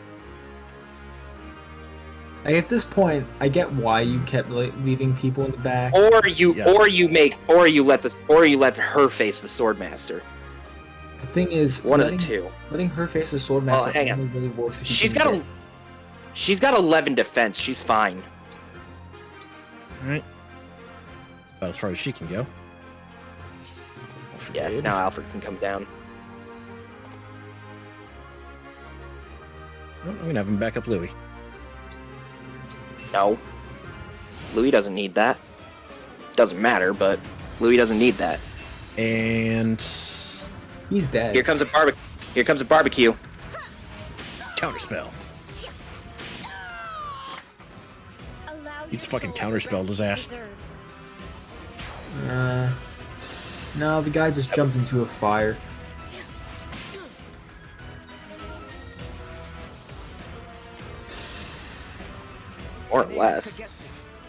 [SPEAKER 2] Like at this point, I get why you kept leaving people in the back.
[SPEAKER 3] Or you let her face the Swordmaster.
[SPEAKER 2] The thing is,
[SPEAKER 3] One of the two.
[SPEAKER 2] Letting her face the Swordmaster
[SPEAKER 3] hang on.
[SPEAKER 2] only really works if
[SPEAKER 3] She's got 11 defense. She's fine.
[SPEAKER 1] Alright. About as far as she can go.
[SPEAKER 3] Yeah, now Alfred can come down.
[SPEAKER 1] Oh, I'm gonna have him back up Louis.
[SPEAKER 3] No. Louis doesn't need that. Doesn't matter, but Louis doesn't need that.
[SPEAKER 1] And
[SPEAKER 2] he's dead.
[SPEAKER 3] Here comes a barbecue.
[SPEAKER 1] Counterspell. He's fucking counterspelled his ass.
[SPEAKER 2] No, the guy just jumped into a fire.
[SPEAKER 3] More or less.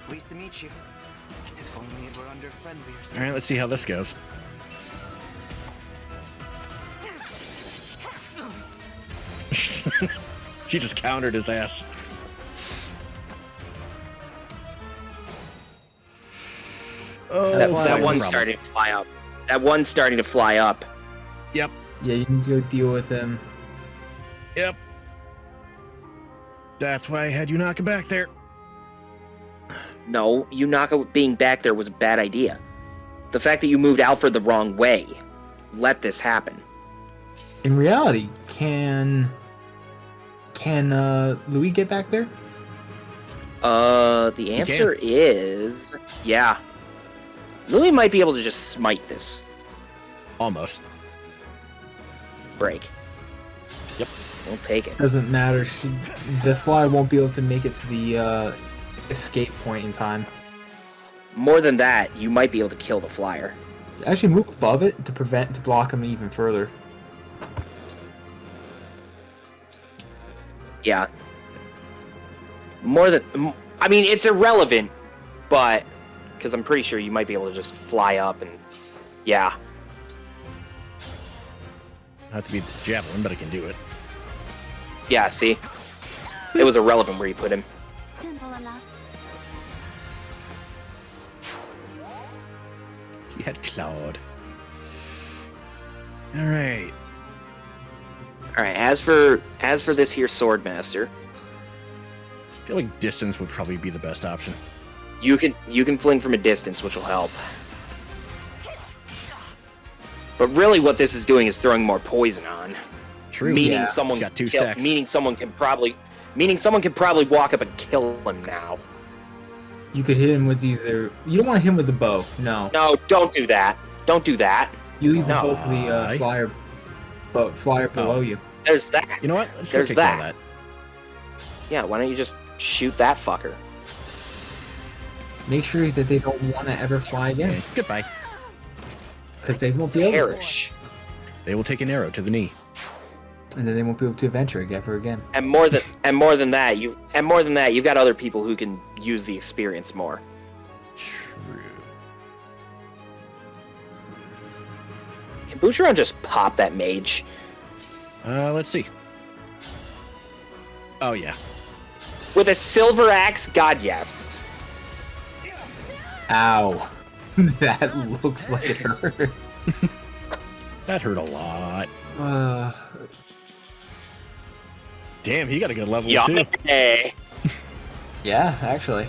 [SPEAKER 12] Pleased to meet you. If only it were under friendlier.
[SPEAKER 1] All right, let's see how this goes. She just countered his ass. Oh,
[SPEAKER 3] that one's starting to fly up. That one's starting to fly up.
[SPEAKER 1] Yep.
[SPEAKER 2] Yeah, you need to go deal with him.
[SPEAKER 1] Yep. That's why I had you knock him back there.
[SPEAKER 3] No, Yunaka being back there was a bad idea. The fact that you moved Alfred the wrong way let this happen.
[SPEAKER 2] In reality, can Louis get back there?
[SPEAKER 3] The answer is yeah. Louis might be able to just smite this.
[SPEAKER 1] Almost.
[SPEAKER 3] Break.
[SPEAKER 1] Yep.
[SPEAKER 3] Don't take it.
[SPEAKER 2] Doesn't matter. The flyer won't be able to make it to the escape point in time.
[SPEAKER 3] More than that, you might be able to kill the flyer.
[SPEAKER 2] Actually, move above it to block him even further.
[SPEAKER 3] Yeah. I mean, it's irrelevant, but because I'm pretty sure you might be able to just fly up and yeah.
[SPEAKER 1] Not to be the javelin, but I can do it.
[SPEAKER 3] Yeah, see? It was irrelevant where you put him.
[SPEAKER 6] Simple enough.
[SPEAKER 1] He had Claude. Alright.
[SPEAKER 3] Alright, as for this here Swordmaster.
[SPEAKER 1] I feel like distance would probably be the best option.
[SPEAKER 3] You can fling from a distance, which will help. But really what this is doing is throwing more poison on.
[SPEAKER 1] True.
[SPEAKER 3] Meaning
[SPEAKER 1] Yeah.
[SPEAKER 3] someone
[SPEAKER 1] Got 2 stacks.
[SPEAKER 3] meaning someone can probably walk up and kill him now.
[SPEAKER 2] You could hit him with either. You don't want to hit him with the bow. No.
[SPEAKER 3] No, don't do that. Don't do that.
[SPEAKER 2] You leave the bow for the flyer below you.
[SPEAKER 3] There's that.
[SPEAKER 1] You know what? Let's
[SPEAKER 3] There's
[SPEAKER 1] go take care of
[SPEAKER 3] that.
[SPEAKER 1] that.
[SPEAKER 3] Yeah, why don't you just shoot that fucker?
[SPEAKER 2] Make sure that they don't want to ever fly again.
[SPEAKER 1] Okay, goodbye.
[SPEAKER 2] Because they won't be able
[SPEAKER 3] Perish.
[SPEAKER 1] They will take an arrow to the knee.
[SPEAKER 2] to. And then they won't be able to adventure ever again.
[SPEAKER 3] And more than that, you've got other people who can use the experience more.
[SPEAKER 1] True.
[SPEAKER 3] Can Boucheron just pop that mage?
[SPEAKER 1] Let's see. Oh yeah.
[SPEAKER 3] With a silver axe? God, yes.
[SPEAKER 2] Ow. That looks like it hurt.
[SPEAKER 1] That hurt a lot. Damn, he got a good level too.
[SPEAKER 2] Yeah, actually.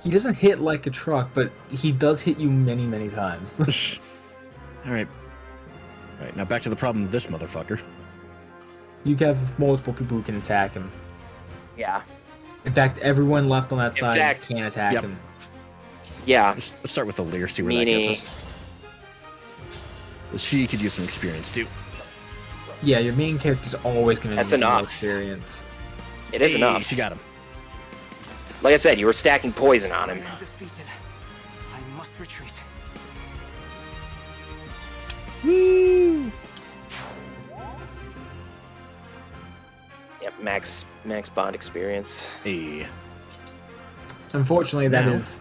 [SPEAKER 2] He doesn't hit like a truck, but he does hit you many, many times.
[SPEAKER 1] Alright. Alright, now back to the problem of this motherfucker.
[SPEAKER 2] You have multiple people who can attack him.
[SPEAKER 3] Yeah.
[SPEAKER 2] In fact, everyone left on that side can attack him.
[SPEAKER 3] Yeah.
[SPEAKER 1] Let's start with the Lear, see where that gets us. She could use some experience too.
[SPEAKER 2] Yeah, your main character's always going to
[SPEAKER 3] That's
[SPEAKER 2] need
[SPEAKER 3] enough.
[SPEAKER 2] more experience.
[SPEAKER 3] It is enough.
[SPEAKER 1] She got him.
[SPEAKER 3] Like I said, you were stacking poison on him.
[SPEAKER 12] Defeated. I must retreat.
[SPEAKER 1] Woo!
[SPEAKER 3] Yep, max bond experience.
[SPEAKER 1] Hey.
[SPEAKER 2] Unfortunately, that is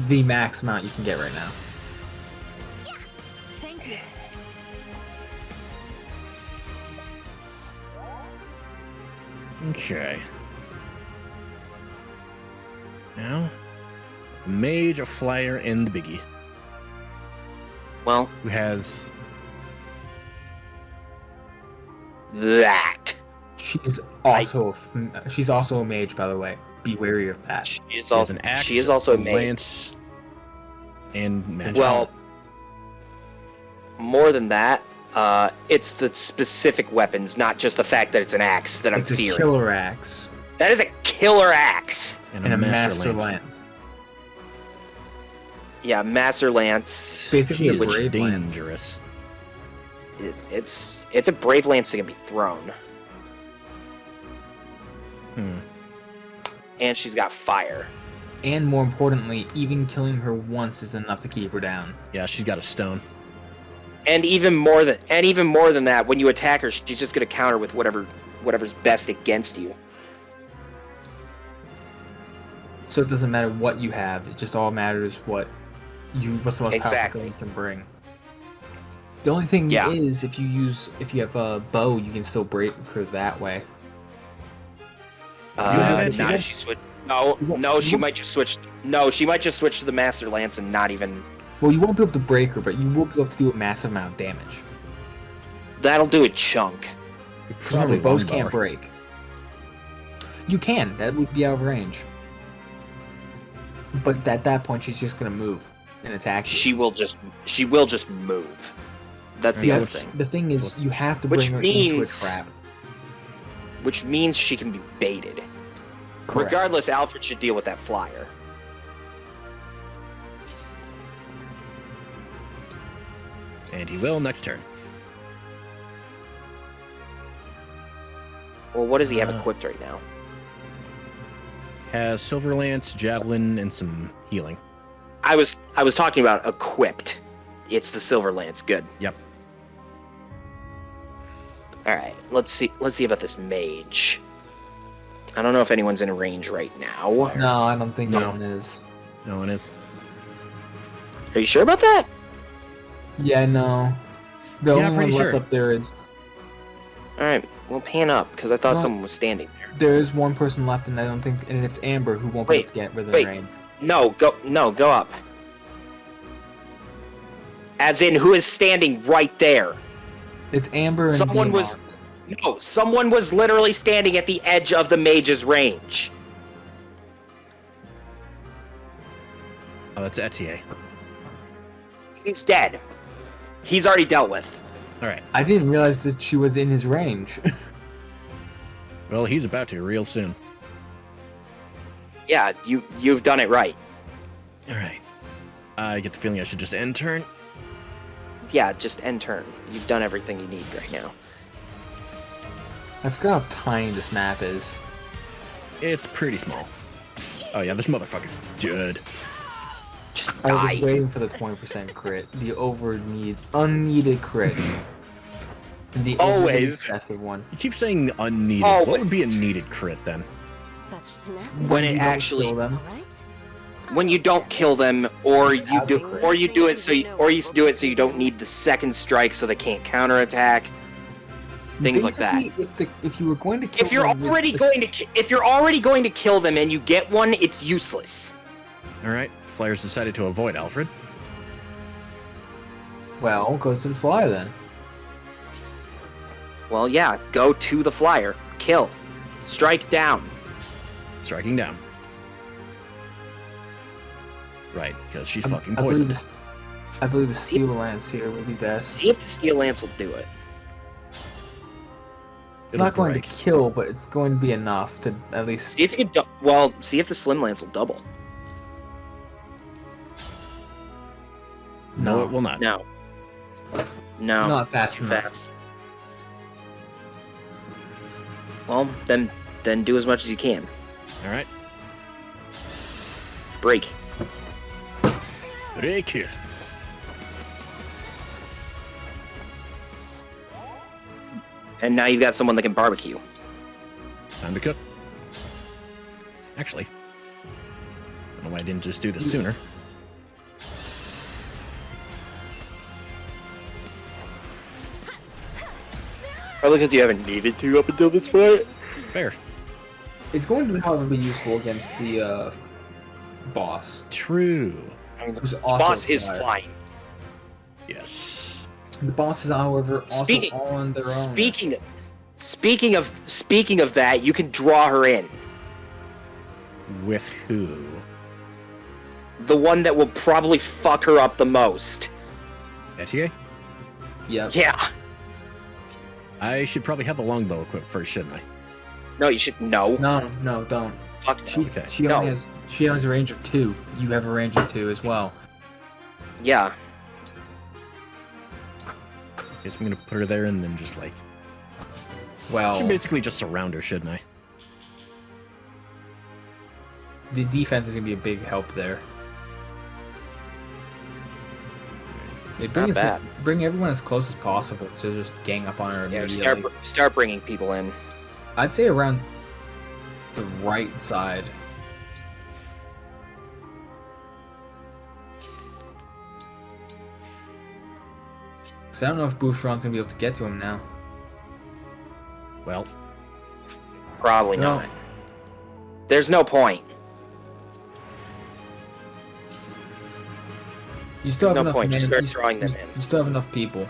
[SPEAKER 2] the max amount you can get right now.
[SPEAKER 6] Thank you.
[SPEAKER 1] Okay. Now, a mage, a flyer, and the biggie.
[SPEAKER 3] Well,
[SPEAKER 1] who has
[SPEAKER 3] that?
[SPEAKER 2] She's also a mage, by the way. Be wary of that.
[SPEAKER 3] She is also a mage.
[SPEAKER 1] Lance, and magic.
[SPEAKER 3] Well, more than that, it's the specific weapons, not just the fact that it's an axe that I'm fearing.
[SPEAKER 2] It's a killer axe.
[SPEAKER 3] That is a killer axe.
[SPEAKER 2] And a master lance.
[SPEAKER 3] Yeah, master lance.
[SPEAKER 2] Basically, a
[SPEAKER 1] Which is
[SPEAKER 2] brave
[SPEAKER 1] dangerous.
[SPEAKER 3] It's a brave lance that can be thrown. And she's got fire.
[SPEAKER 2] And more importantly, even killing her once is enough to keep her down.
[SPEAKER 1] Yeah, she's got a stone.
[SPEAKER 3] And even more than that, when you attack her, she's just gonna counter with whatever's best against you.
[SPEAKER 2] So it doesn't matter what you have. It just all matters what's the most powerful thing you can bring. The only thing is if you have a bow, you can still break her that way.
[SPEAKER 3] Not if she switch. No, she might just switch. No, she might just switch to the Master Lance and not even.
[SPEAKER 2] Well, you won't be able to break her, but you will be able to do a massive amount of damage.
[SPEAKER 3] That'll do a chunk.
[SPEAKER 2] Remember, bows can't break. You can. That would be out of range. But at that point, she's just gonna move and attack you.
[SPEAKER 3] She will just move. That's the other thing.
[SPEAKER 2] The thing is, you have to bring her into a trap.
[SPEAKER 3] Which means she can be baited. Correct. Regardless, Alfred should deal with that flyer.
[SPEAKER 1] And he will next turn.
[SPEAKER 3] Well, what does he have equipped right now?
[SPEAKER 1] Has Silver Lance, Javelin, and some healing.
[SPEAKER 3] I was talking about equipped. It's the Silver Lance. Good.
[SPEAKER 1] Yep.
[SPEAKER 3] All right. Let's see about this mage. I don't know if anyone's in range right now.
[SPEAKER 2] No, I don't think no one is.
[SPEAKER 1] No one is.
[SPEAKER 3] Are you sure about that?
[SPEAKER 2] Yeah, no. The only one left up there is.
[SPEAKER 3] All right. Well, pan up because I thought someone was standing there.
[SPEAKER 2] There is one person left, and I don't think, and it's Amber who won't be able to get rid of the rain.
[SPEAKER 3] No, go up. As in, who is standing right there?
[SPEAKER 2] It's Amber and
[SPEAKER 3] someone was literally standing at the edge of the mage's range.
[SPEAKER 1] Oh, that's Etier.
[SPEAKER 3] He's dead. He's already dealt with.
[SPEAKER 1] All right.
[SPEAKER 2] I didn't realize that she was in his range.
[SPEAKER 1] Well, he's about to real soon.
[SPEAKER 3] Yeah, you've done it right.
[SPEAKER 1] All right. I get the feeling I should just end turn.
[SPEAKER 3] Yeah, just end turn. You've done everything you need right now.
[SPEAKER 2] I forgot how tiny this map is.
[SPEAKER 1] It's pretty small. Oh yeah, this motherfucker's dead.
[SPEAKER 3] Just
[SPEAKER 2] I
[SPEAKER 3] die.
[SPEAKER 2] was waiting for the 20% crit, the unneeded crit. The
[SPEAKER 3] always
[SPEAKER 2] excessive one.
[SPEAKER 1] You keep saying unneeded.
[SPEAKER 3] Always.
[SPEAKER 1] What would be a needed crit then?
[SPEAKER 3] When it actually, when you don't kill them, or you do it so you don't need the second strike, so they can't counterattack. Things like that.
[SPEAKER 2] If you were going to kill
[SPEAKER 3] if you're already going to kill them and you get one, it's useless.
[SPEAKER 1] All right, Flyers decided to avoid Alfred.
[SPEAKER 2] Well, go to the flyer then.
[SPEAKER 3] Well, yeah, go to the flyer, kill, strike down.
[SPEAKER 1] Striking down. Right, because she's fucking poisoned.
[SPEAKER 2] I believe the Steel Lance here would be best.
[SPEAKER 3] See if the Steel Lance will do it.
[SPEAKER 2] It's not going to kill, but it's going to be enough to at least.
[SPEAKER 3] See if you can. See if the Slim Lance will double.
[SPEAKER 1] No, it will not.
[SPEAKER 3] No.
[SPEAKER 2] Not fast enough.
[SPEAKER 3] Fast. Well, then do as much as you can.
[SPEAKER 1] All right.
[SPEAKER 3] Break.
[SPEAKER 1] Break here.
[SPEAKER 3] And now you've got someone that can barbecue.
[SPEAKER 1] Time to cook. Actually, I don't know why I didn't just do this sooner.
[SPEAKER 3] Probably because you haven't needed to up until this point.
[SPEAKER 1] Fair.
[SPEAKER 2] It's going to, however, be useful against the boss.
[SPEAKER 1] True.
[SPEAKER 3] I mean, the boss is flying.
[SPEAKER 1] Yes.
[SPEAKER 2] The boss is, however, also all on their own.
[SPEAKER 3] Speaking of that, you can draw her in.
[SPEAKER 1] With who?
[SPEAKER 3] The one that will probably fuck her up the most.
[SPEAKER 1] Etier?
[SPEAKER 2] Yep.
[SPEAKER 3] Yeah.
[SPEAKER 1] I should probably have the longbow equipped first, shouldn't I?
[SPEAKER 3] No, you should. No,
[SPEAKER 2] don't.
[SPEAKER 3] Fuck no.
[SPEAKER 2] She only has a range of 2. You have a range of 2 as well.
[SPEAKER 3] Yeah.
[SPEAKER 1] Guess I'm gonna put her there and then just like.
[SPEAKER 2] Well.
[SPEAKER 1] I should basically just surround her, shouldn't I?
[SPEAKER 2] The defense is gonna be a big help there. Bring everyone as close as possible to just gang up on her immediately.
[SPEAKER 3] Yeah, start bringing people in.
[SPEAKER 2] I'd say around the right side. So I don't know if Boucheron's gonna be able to get to him now.
[SPEAKER 1] Well,
[SPEAKER 3] probably not. There's no point.
[SPEAKER 2] You still have
[SPEAKER 3] no
[SPEAKER 2] enough
[SPEAKER 3] point. Just
[SPEAKER 2] men,
[SPEAKER 3] start drawing them in.
[SPEAKER 2] You still have enough people.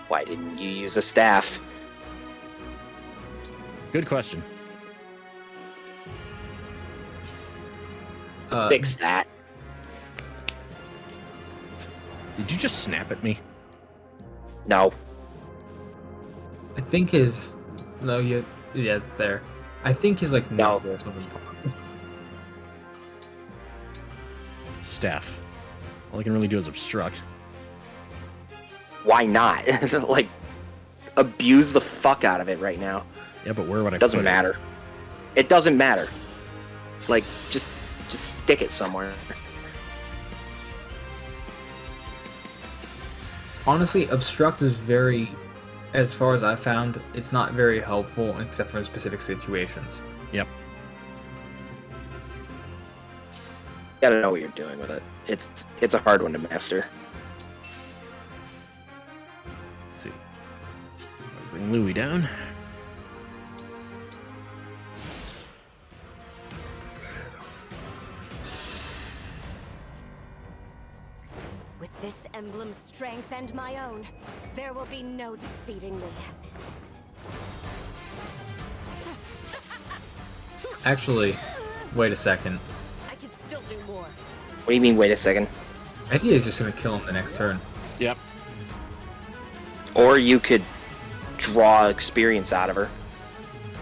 [SPEAKER 3] Why didn't you use a staff?
[SPEAKER 1] Good question.
[SPEAKER 3] Fix that.
[SPEAKER 1] Did you just snap at me?
[SPEAKER 3] No.
[SPEAKER 2] I think his... No, yeah, there. I think he's like...
[SPEAKER 3] No.
[SPEAKER 2] Or something.
[SPEAKER 1] Staff. All I can really do is obstruct.
[SPEAKER 3] Why not? Like, abuse the fuck out of it right now.
[SPEAKER 1] Yeah, but where would I
[SPEAKER 3] Doesn't
[SPEAKER 1] put
[SPEAKER 3] matter. It doesn't matter. Like, just stick it somewhere.
[SPEAKER 2] Honestly, obstruct is very, as far as I found, it's not very helpful except for in specific situations.
[SPEAKER 1] Yep.
[SPEAKER 3] You gotta know what you're doing with it. It's a hard one to master.
[SPEAKER 1] Let's see. Bring Louis down.
[SPEAKER 10] With this emblem's strength and my own, there will be no defeating me.
[SPEAKER 2] Actually, wait a second.
[SPEAKER 10] I can still do more.
[SPEAKER 3] What do you mean, wait a second?
[SPEAKER 2] I think he's just gonna kill him the next turn.
[SPEAKER 1] Yep.
[SPEAKER 3] Or you could draw experience out of her.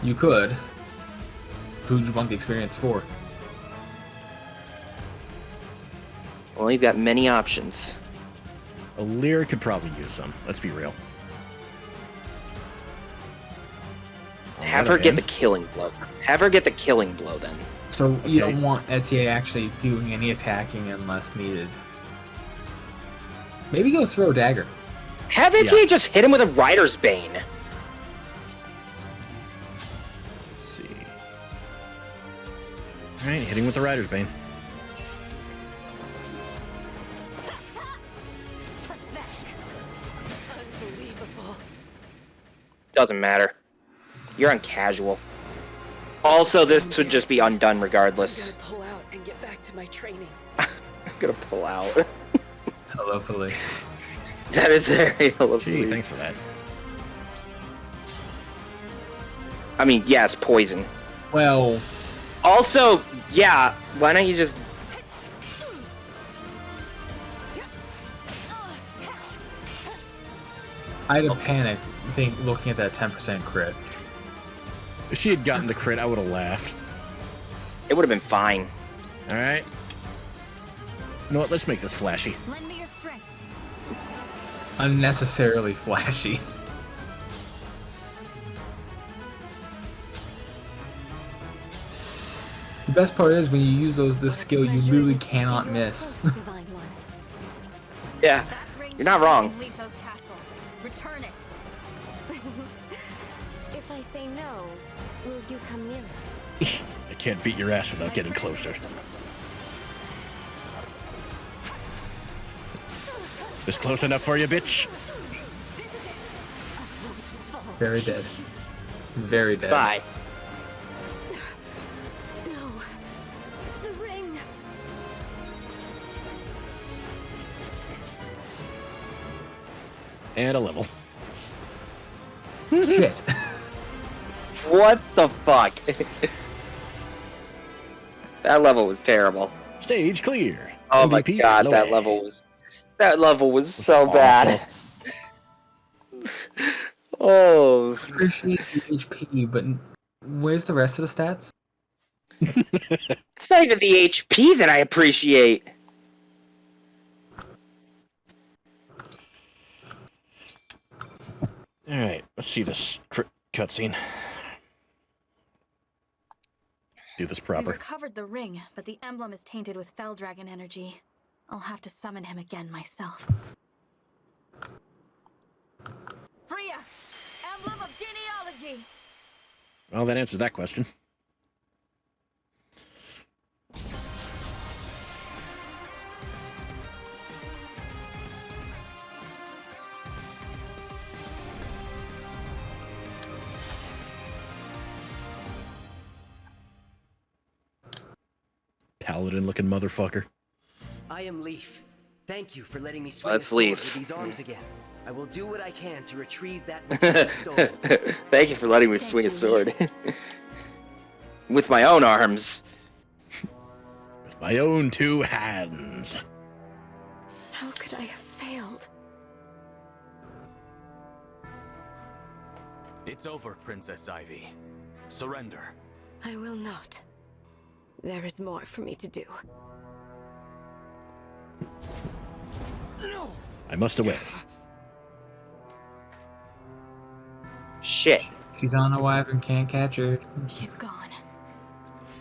[SPEAKER 2] You could. Who'd you want the experience for?
[SPEAKER 3] Well, you've got many options.
[SPEAKER 1] Alir could probably use some. Let's be real.
[SPEAKER 3] Have her get the killing blow. Have her get the killing blow then.
[SPEAKER 2] So you don't want Etier actually doing any attacking unless needed. Maybe go throw a dagger.
[SPEAKER 3] Have Etier just hit him with a Rider's Bane.
[SPEAKER 1] Let's see. Alright, hitting with the Rider's Bane.
[SPEAKER 3] Doesn't matter. You're on casual. Also, this would just be undone regardless.
[SPEAKER 13] I'm gonna pull out and get back to my training.
[SPEAKER 3] I'm gonna pull out.
[SPEAKER 2] Hello, police.
[SPEAKER 3] That is very hello,
[SPEAKER 1] Gee,
[SPEAKER 3] police.
[SPEAKER 1] thanks for that.
[SPEAKER 3] I mean, yes, poison.
[SPEAKER 2] Well...
[SPEAKER 3] Also, yeah, why don't you just...
[SPEAKER 2] I had a panic looking at that 10% crit.
[SPEAKER 1] If she had gotten the crit, I would have laughed.
[SPEAKER 3] It would have been fine.
[SPEAKER 1] Alright. You know what? Let's make this flashy.
[SPEAKER 6] Lend me your strength.
[SPEAKER 2] Unnecessarily flashy. The best part is when you use this skill, you literally cannot miss.
[SPEAKER 3] Yeah, you're not wrong.
[SPEAKER 6] Return it.
[SPEAKER 10] If I say no, will you come nearer?
[SPEAKER 1] I can't beat your ass without getting closer. This close enough for you, bitch?
[SPEAKER 2] Very dead. Very dead.
[SPEAKER 3] Bye.
[SPEAKER 10] No. The ring.
[SPEAKER 1] And a level.
[SPEAKER 2] Shit.
[SPEAKER 3] What the fuck? That level was terrible.
[SPEAKER 1] Stage clear.
[SPEAKER 3] Oh
[SPEAKER 1] MVP
[SPEAKER 3] my god, that level was so
[SPEAKER 1] awful.
[SPEAKER 3] bad. Oh.
[SPEAKER 2] Appreciate the HP, but where's the rest of the stats?
[SPEAKER 3] It's not even the HP that I appreciate.
[SPEAKER 1] Alright, let's see this cutscene. Do this
[SPEAKER 6] We
[SPEAKER 1] proper.
[SPEAKER 6] recovered the ring, but the emblem is tainted with Fell Dragon energy. I'll have to summon him again myself. Free us! Emblem of genealogy!
[SPEAKER 1] Well, that answers that question. paladin-looking motherfucker.
[SPEAKER 14] I am Leaf. Thank you for letting me swing
[SPEAKER 3] Let's
[SPEAKER 14] a sword
[SPEAKER 3] leave.
[SPEAKER 14] with these arms again. I will do what I can to retrieve that which you stole.
[SPEAKER 3] Thank you for letting me swing a sword. With my own arms.
[SPEAKER 1] With my own 2 hands.
[SPEAKER 10] How could I have failed?
[SPEAKER 7] It's over, Princess Ivy. Surrender.
[SPEAKER 10] I will not. There is more for me to do.
[SPEAKER 7] No!
[SPEAKER 1] I must away.
[SPEAKER 3] Shit.
[SPEAKER 2] She's on a web and can't catch her.
[SPEAKER 10] He's gone.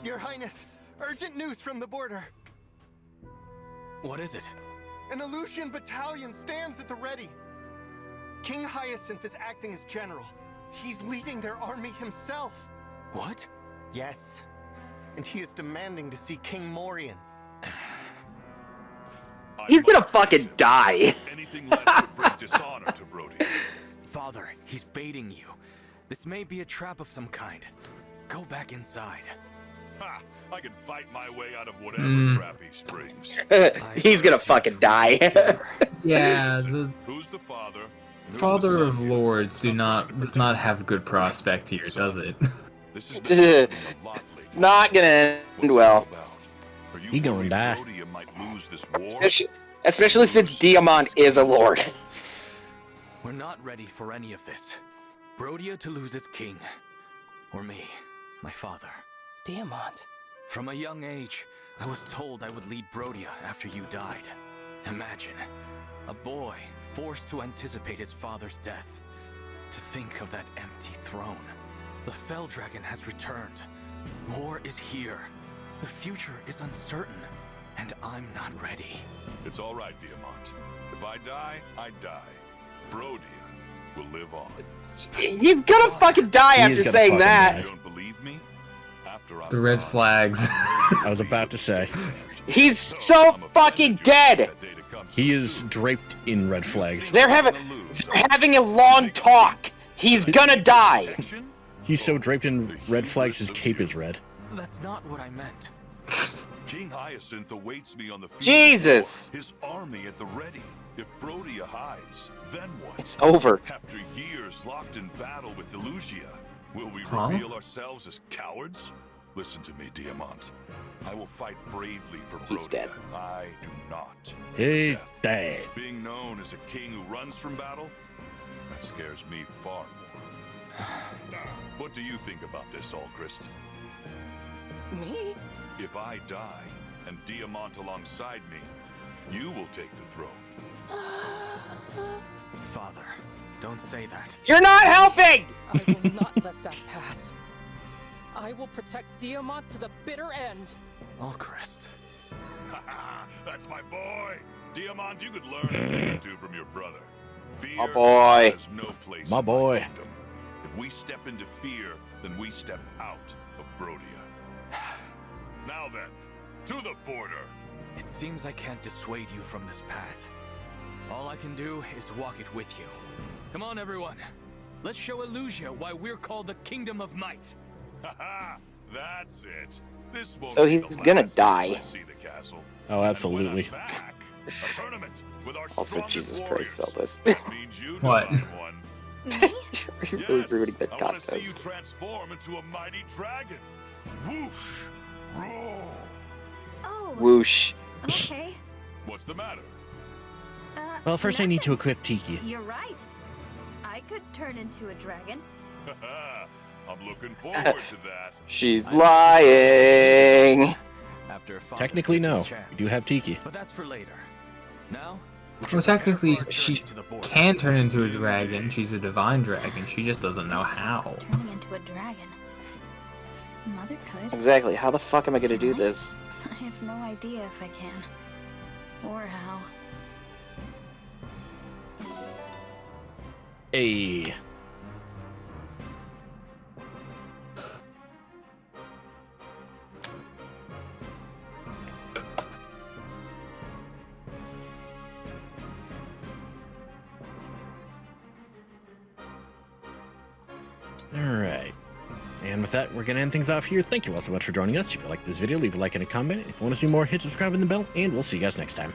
[SPEAKER 11] Your Highness, urgent news from the border.
[SPEAKER 7] What is it?
[SPEAKER 11] An Aleutian battalion stands at the ready. King Hyacinth is acting as general. He's leading their army himself.
[SPEAKER 7] What?
[SPEAKER 11] Yes. And he is demanding to see King Morian.
[SPEAKER 3] He's gonna fucking die.
[SPEAKER 9] Anything less would bring dishonor to Brody.
[SPEAKER 7] Father, he's baiting you. This may be a trap of some kind. Go back inside.
[SPEAKER 9] Ha! I can fight my way out of whatever trap he springs.
[SPEAKER 3] He's gonna fucking die.
[SPEAKER 2] Yeah, the
[SPEAKER 9] Who's the father?
[SPEAKER 2] Father of Lords does not have good prospect here, does it?
[SPEAKER 9] This is
[SPEAKER 3] not gonna end well.
[SPEAKER 1] He gonna die.
[SPEAKER 3] Especially since Diamant is a lord.
[SPEAKER 7] We're not ready for any of this. Brodia to lose its king. Or me, my father.
[SPEAKER 5] Diamant.
[SPEAKER 7] From a young age, I was told I would lead Brodia after you died. Imagine, a boy forced to anticipate his father's death. To think of that empty throne. The Fell Dragon has returned. War is here. The future is uncertain, and I'm not ready.
[SPEAKER 9] It's all right, Diamant. If I die, I die. Brodia will live on.
[SPEAKER 3] He's gonna fucking die after saying that.
[SPEAKER 9] You don't believe me? After
[SPEAKER 2] The red flags.
[SPEAKER 1] I was about to say.
[SPEAKER 3] He's so fucking dead.
[SPEAKER 1] He is draped in red flags.
[SPEAKER 3] They're having a long talk. He's gonna die.
[SPEAKER 1] He's so draped in red flags, his cape is red.
[SPEAKER 7] That's not what I meant.
[SPEAKER 9] King Hyacinth awaits me on the field.
[SPEAKER 3] Jesus.
[SPEAKER 9] His army at the ready. If Brodia hides, then what?
[SPEAKER 3] It's over.
[SPEAKER 9] After years locked in battle with Elusia, will we reveal ourselves as cowards? Listen to me, Diamant. I will fight bravely for Brodia.
[SPEAKER 3] He's dead.
[SPEAKER 9] I do not.
[SPEAKER 1] He's dead.
[SPEAKER 9] Being known as a king who runs from battle, that scares me far more. What do you think about this, Alchrist?
[SPEAKER 5] Me?
[SPEAKER 9] If I die and Diamant alongside me, you will take the throne.
[SPEAKER 7] Father, don't say that.
[SPEAKER 3] You're not helping!
[SPEAKER 5] I will not let that pass. I will protect Diamant to the bitter end.
[SPEAKER 7] Alchrist.
[SPEAKER 9] That's my boy! Diamant, you could learn a thing or two from your brother. Fear
[SPEAKER 3] My boy.
[SPEAKER 9] has no place
[SPEAKER 1] My
[SPEAKER 9] in
[SPEAKER 1] boy.
[SPEAKER 9] kingdom. If we step into fear, then we step out of Brodia. Now then, to the border!
[SPEAKER 7] It seems I can't dissuade you from this path. All I can do is walk it with you. Come on, everyone. Let's show Elusia why we're called the Kingdom of Might.
[SPEAKER 9] Haha, that's it. This won't
[SPEAKER 3] So
[SPEAKER 9] be
[SPEAKER 3] he's
[SPEAKER 9] the
[SPEAKER 3] gonna
[SPEAKER 9] last time
[SPEAKER 3] die.
[SPEAKER 9] I see the castle.
[SPEAKER 1] Oh, absolutely.
[SPEAKER 9] And when I'm back, a tournament with our
[SPEAKER 3] Also,
[SPEAKER 9] strongest
[SPEAKER 3] Jesus
[SPEAKER 9] warriors.
[SPEAKER 3] Christ, Zeldas.
[SPEAKER 9] That means you know
[SPEAKER 2] What?
[SPEAKER 9] I won.
[SPEAKER 3] You're really ruining that
[SPEAKER 9] I want to see you
[SPEAKER 3] contest.
[SPEAKER 9] transform into a mighty dragon. Whoosh! Roar!
[SPEAKER 6] Oh,
[SPEAKER 3] Whoosh.
[SPEAKER 6] okay.
[SPEAKER 9] What's the matter?
[SPEAKER 1] Well, first I need to equip Tiki.
[SPEAKER 6] You're right. I could turn into a dragon.
[SPEAKER 9] I'm looking forward to that.
[SPEAKER 3] She's lying.
[SPEAKER 7] After Father
[SPEAKER 1] Technically,
[SPEAKER 7] gets
[SPEAKER 1] no.
[SPEAKER 7] his chance.
[SPEAKER 1] We do have Tiki.
[SPEAKER 7] But that's for later. Now,
[SPEAKER 2] Well, technically,
[SPEAKER 7] prepare for our
[SPEAKER 2] she
[SPEAKER 7] journey to the border.
[SPEAKER 2] can turn into a dragon. She's a divine dragon. She just doesn't know how.
[SPEAKER 6] Turning into a dragon. Mother could.
[SPEAKER 3] Exactly. How the fuck am I gonna do this?
[SPEAKER 6] I have no idea if I can. Or how.
[SPEAKER 1] Hey. Alright. And with that, we're going to end things off here. Thank you all so much for joining us. If you like this video, leave a like and a comment. If you want to see more, hit subscribe and the bell, and we'll see you guys next time.